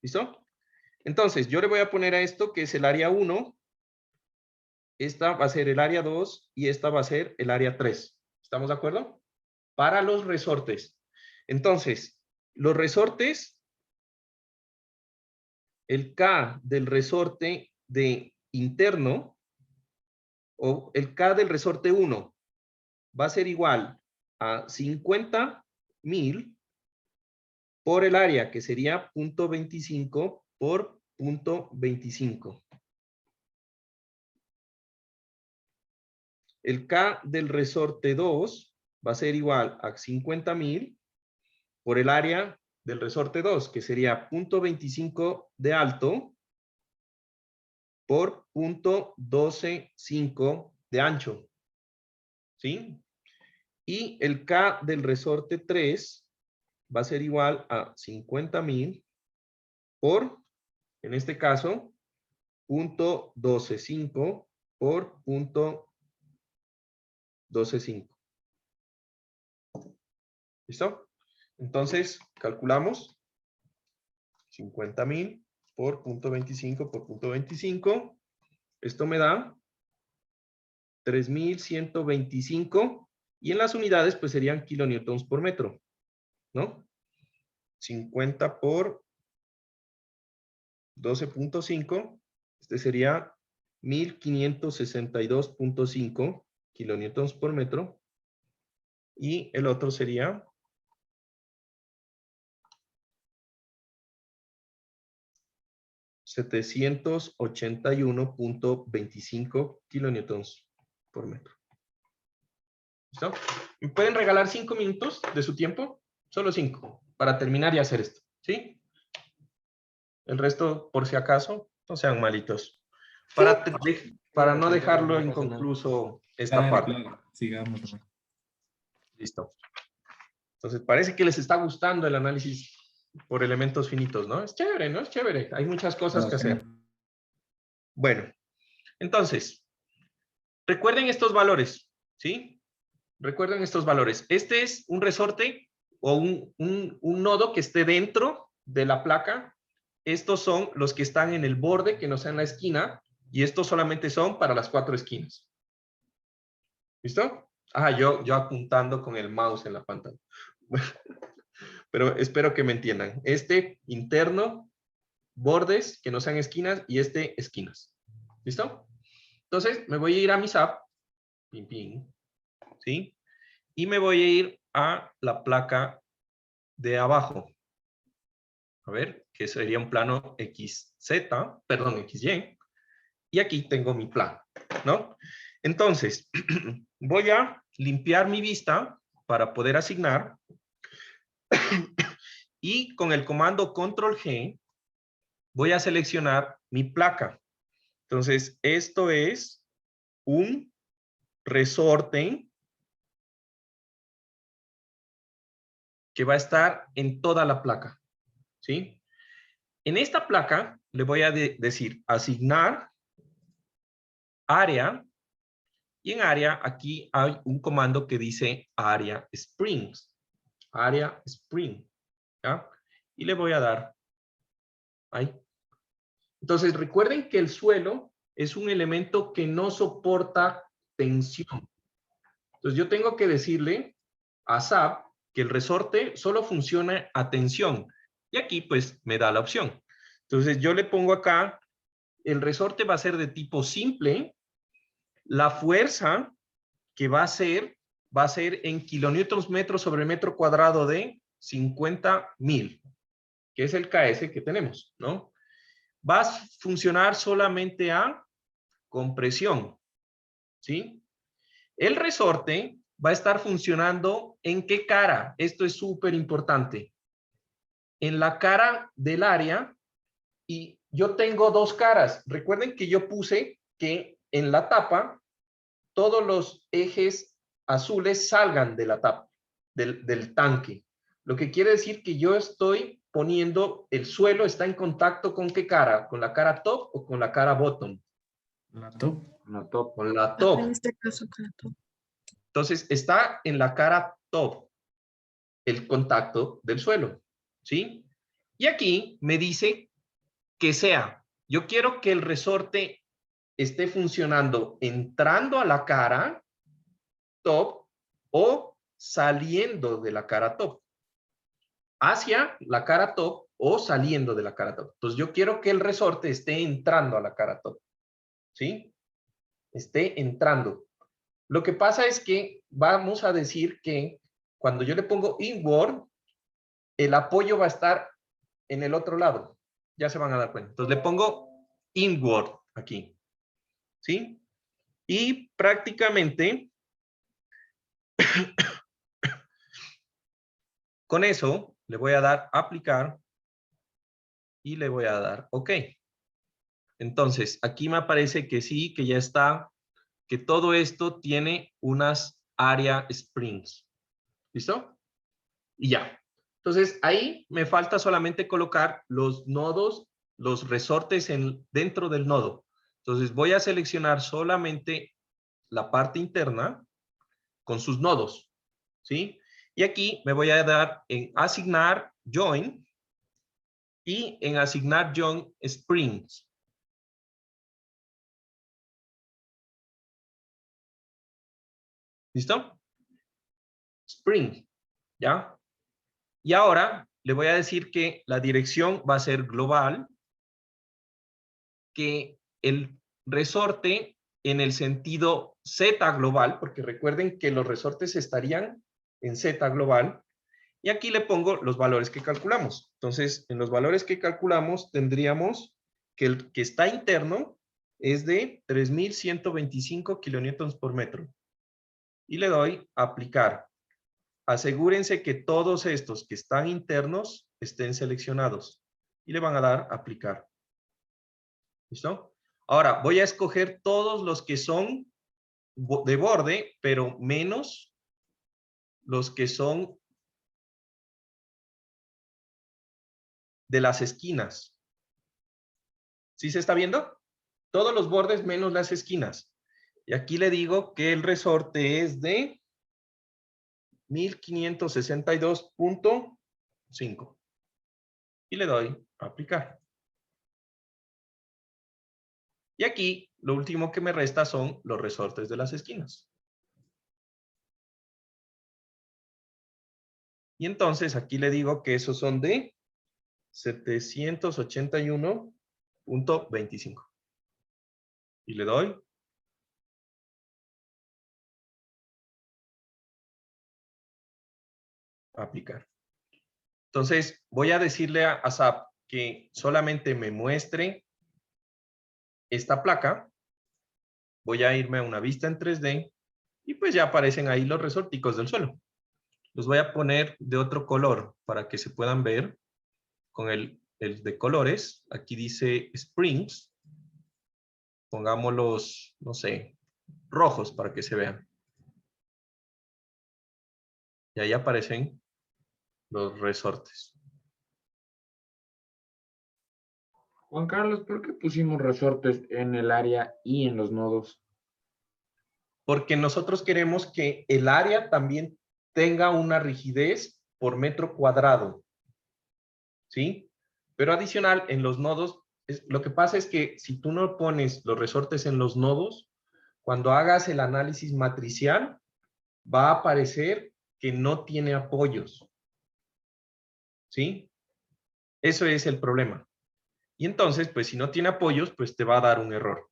S1: ¿Listo? Entonces, yo le voy a poner a esto que es el área 1. Esta va a ser el área 2 y esta va a ser el área 3. ¿Estamos de acuerdo? Para los resortes. Entonces, los resortes, el K del resorte de interno o el K del resorte 1 va a ser igual a 50.000 por el área, que sería 0.25 por 0.25. El K del resorte 2 va a ser igual a 50.000 por el área del resorte 2, que sería 0.25 de alto por 0.125 de ancho. ¿Sí? Y el K del resorte 3 va a ser igual a 50.000 por, en este caso, 0.125 por 0.125. ¿Listo? Entonces, calculamos 50.000 por 0.25 por 0.25. Esto me da 3.125. Y en las unidades, pues serían kilonewtons por metro, ¿no? 50 por 12.5. Este sería 1.562.5 kilonewtons por metro. Y el otro sería 781.25 kilonewtons por metro. ¿Listo? ¿Me pueden regalar 5 minutos de su tiempo? Solo 5, para terminar y hacer esto, ¿sí? El resto, por si acaso, no sean malitos. Para no dejarlo inconcluso esta
S3: Claro,
S1: parte.
S3: claro. Sigamos, nomás.
S1: Listo. Entonces, parece que les está gustando el análisis por elementos finitos, ¿no? Es chévere, ¿no? Es chévere. Hay muchas cosas que hacer. Bueno, entonces, recuerden estos valores, ¿sí? Recuerden estos valores. Este es un resorte o un nodo que esté dentro de la placa. Estos son los que están en el borde, que no sea en la esquina, y estos solamente son para las 4 esquinas. ¿Listo? Ah, yo apuntando con el mouse en la pantalla. Pero espero que me entiendan. Este interno, bordes que no sean esquinas, y este esquinas. ¿Listo? Entonces, me voy a ir a mi SAP. Pin, pin. ¿Sí? Y me voy a ir a la placa de abajo. A ver, que sería un plano XZ, perdón, XY. Y aquí tengo mi plano, ¿no? Entonces, voy a limpiar mi vista para poder asignar. Y con el comando Control G, voy a seleccionar mi placa. Entonces, esto es un resorte que va a estar en toda la placa, ¿sí? En esta placa le voy a decir asignar área, y en área aquí hay un comando que dice área springs. área spring, ¿ya? Y le voy a dar ahí. Entonces, recuerden que el suelo es un elemento que no soporta tensión. Entonces, yo tengo que decirle a SAP que el resorte solo funciona a tensión. Y aquí, pues, me da la opción. Entonces, yo le pongo acá, el resorte va a ser de tipo simple. La fuerza que va a ser en kilonewtons metros sobre metro cuadrado de 50.000, que es el KS que tenemos, ¿no? Va a funcionar solamente a compresión, ¿sí? El resorte va a estar funcionando ¿en qué cara? Esto es súper importante. En la cara del área, y yo tengo dos caras. Recuerden que yo puse que en la tapa todos los ejes azules salgan de la tapa, del tanque. Lo que quiere decir que yo estoy poniendo, el suelo está en contacto ¿con qué cara? ¿Con la cara top o con la cara bottom?
S3: La top.
S8: La top.
S1: Con la
S2: En
S1: top.
S2: este caso, claro.
S1: Entonces, está en la cara top el contacto del suelo, ¿sí? Y aquí me dice que sea. Yo quiero que el resorte esté funcionando entrando a la cara top o saliendo de la cara top. Hacia la cara top o saliendo de la cara top. Entonces, yo quiero que el resorte esté entrando a la cara top, ¿sí? Esté entrando. Lo que pasa es que vamos a decir que cuando yo le pongo inward, el apoyo va a estar en el otro lado. Ya se van a dar cuenta. Entonces le pongo inward aquí. ¿Sí? Y prácticamente con eso le voy a dar aplicar y le voy a dar OK. Entonces aquí me aparece que sí, que ya está, que todo esto tiene unas area springs. ¿Listo? Y ya. Entonces, ahí me falta solamente colocar los nodos, los resortes dentro del nodo. Entonces, voy a seleccionar solamente la parte interna con sus nodos, ¿sí? Y aquí me voy a dar en asignar join y en asignar join springs. ¿Listo? Spring, ¿ya? Y ahora le voy a decir que la dirección va a ser global, que el resorte en el sentido Z global, porque recuerden que los resortes estarían en Z global, y aquí le pongo los valores que calculamos. Entonces, en los valores que calculamos tendríamos que el que está interno es de 3.125 kilonewtons por metro. Y le doy aplicar. Asegúrense que todos estos que están internos estén seleccionados. Y le van a dar aplicar. ¿Listo? Ahora, voy a escoger todos los que son de borde, pero menos los que son de las esquinas. ¿Sí se está viendo? Todos los bordes menos las esquinas. Y aquí le digo que el resorte es de 1562.5. Y le doy a aplicar. Y aquí lo último que me resta son los resortes de las esquinas. Y entonces aquí le digo que esos son de 781.25. Y le doy aplicar. Entonces voy a decirle a SAP que solamente me muestre esta placa. Voy a irme a una vista en 3D y pues ya aparecen ahí los resorticos del suelo. Los voy a poner de otro color para que se puedan ver con el de colores. Aquí dice Springs. Pongámoslos, no sé, rojos para que se vean. Y ahí aparecen los resortes.
S8: Juan Carlos, ¿por qué pusimos resortes en el área y en los nodos?
S1: Porque nosotros queremos que el área también tenga una rigidez por metro cuadrado. ¿Sí? Pero adicional, en los nodos, lo que pasa es que si tú no pones los resortes en los nodos, cuando hagas el análisis matricial, va a aparecer que no tiene apoyos. ¿Sí? Eso es el problema. Y entonces, pues si no tiene apoyos, pues te va a dar un error.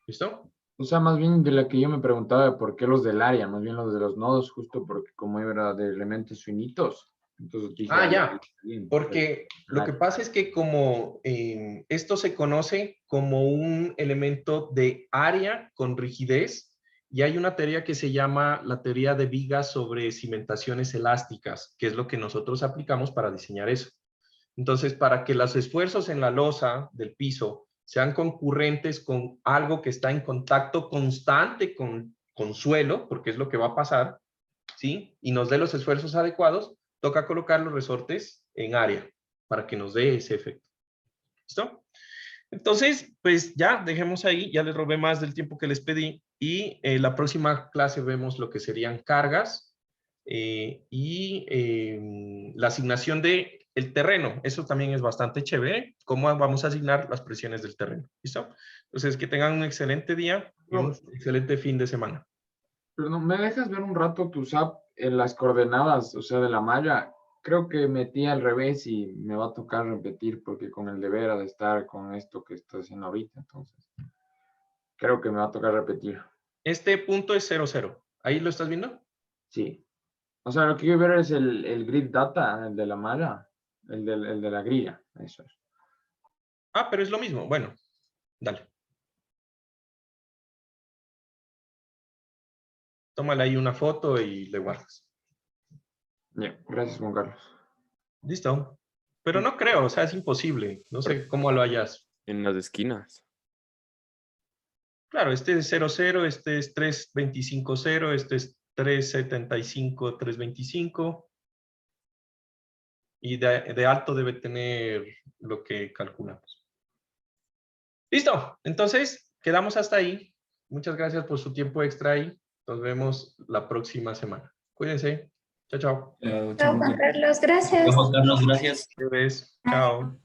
S1: ¿Listo?
S8: O sea, más bien de la que yo me preguntaba de por qué los del área, más bien los de los nodos, justo porque como era de elementos finitos. Entonces dije,
S1: Ah, ya.
S8: bien,
S1: Porque lo que pasa es que como esto se conoce como un elemento de área con rigidez, y hay una teoría que se llama la teoría de vigas sobre cimentaciones elásticas, que es lo que nosotros aplicamos para diseñar eso. Entonces, para que los esfuerzos en la losa del piso sean concurrentes con algo que está en contacto constante con suelo, porque es lo que va a pasar, ¿sí? Y nos dé los esfuerzos adecuados, toca colocar los resortes en área para que nos dé ese efecto. ¿Listo? Entonces, pues ya, dejemos ahí, ya les robé más del tiempo que les pedí y la próxima clase vemos lo que serían cargas y la asignación de el terreno. Eso también es bastante chévere, cómo vamos a asignar las presiones del terreno. ¿Listo? Entonces, que tengan un excelente día y un excelente fin de semana.
S8: Pero no, ¿me dejas ver un rato tu SAP en las coordenadas, o sea, de la malla? Creo que metí al revés y me va a tocar repetir porque con el deber ha de estar con esto que estoy haciendo ahorita, entonces creo que me va a tocar repetir.
S1: Este punto es 00. ¿Ahí lo estás viendo?
S8: Sí. O sea, lo que quiero ver es el grid data, el de la malla, el de la grilla, eso es.
S1: Ah, pero es lo mismo. Bueno, dale. Tómale ahí una foto y le guardas.
S8: Ya, gracias, Juan Carlos.
S1: Listo. Pero no creo, o sea, es imposible. No sé cómo lo hayas.
S9: En las esquinas.
S1: Claro, este es 00, este es 3250, este es 375, 325. Y de alto debe tener lo que calculamos. Listo. Entonces, quedamos hasta ahí. Muchas gracias por su tiempo extra ahí. Nos vemos la próxima semana. Cuídense. Chao, chao.
S3: Chao,
S5: Chao, Juan Carlos, gracias.
S10: Juan Carlos, gracias.
S1: Chao.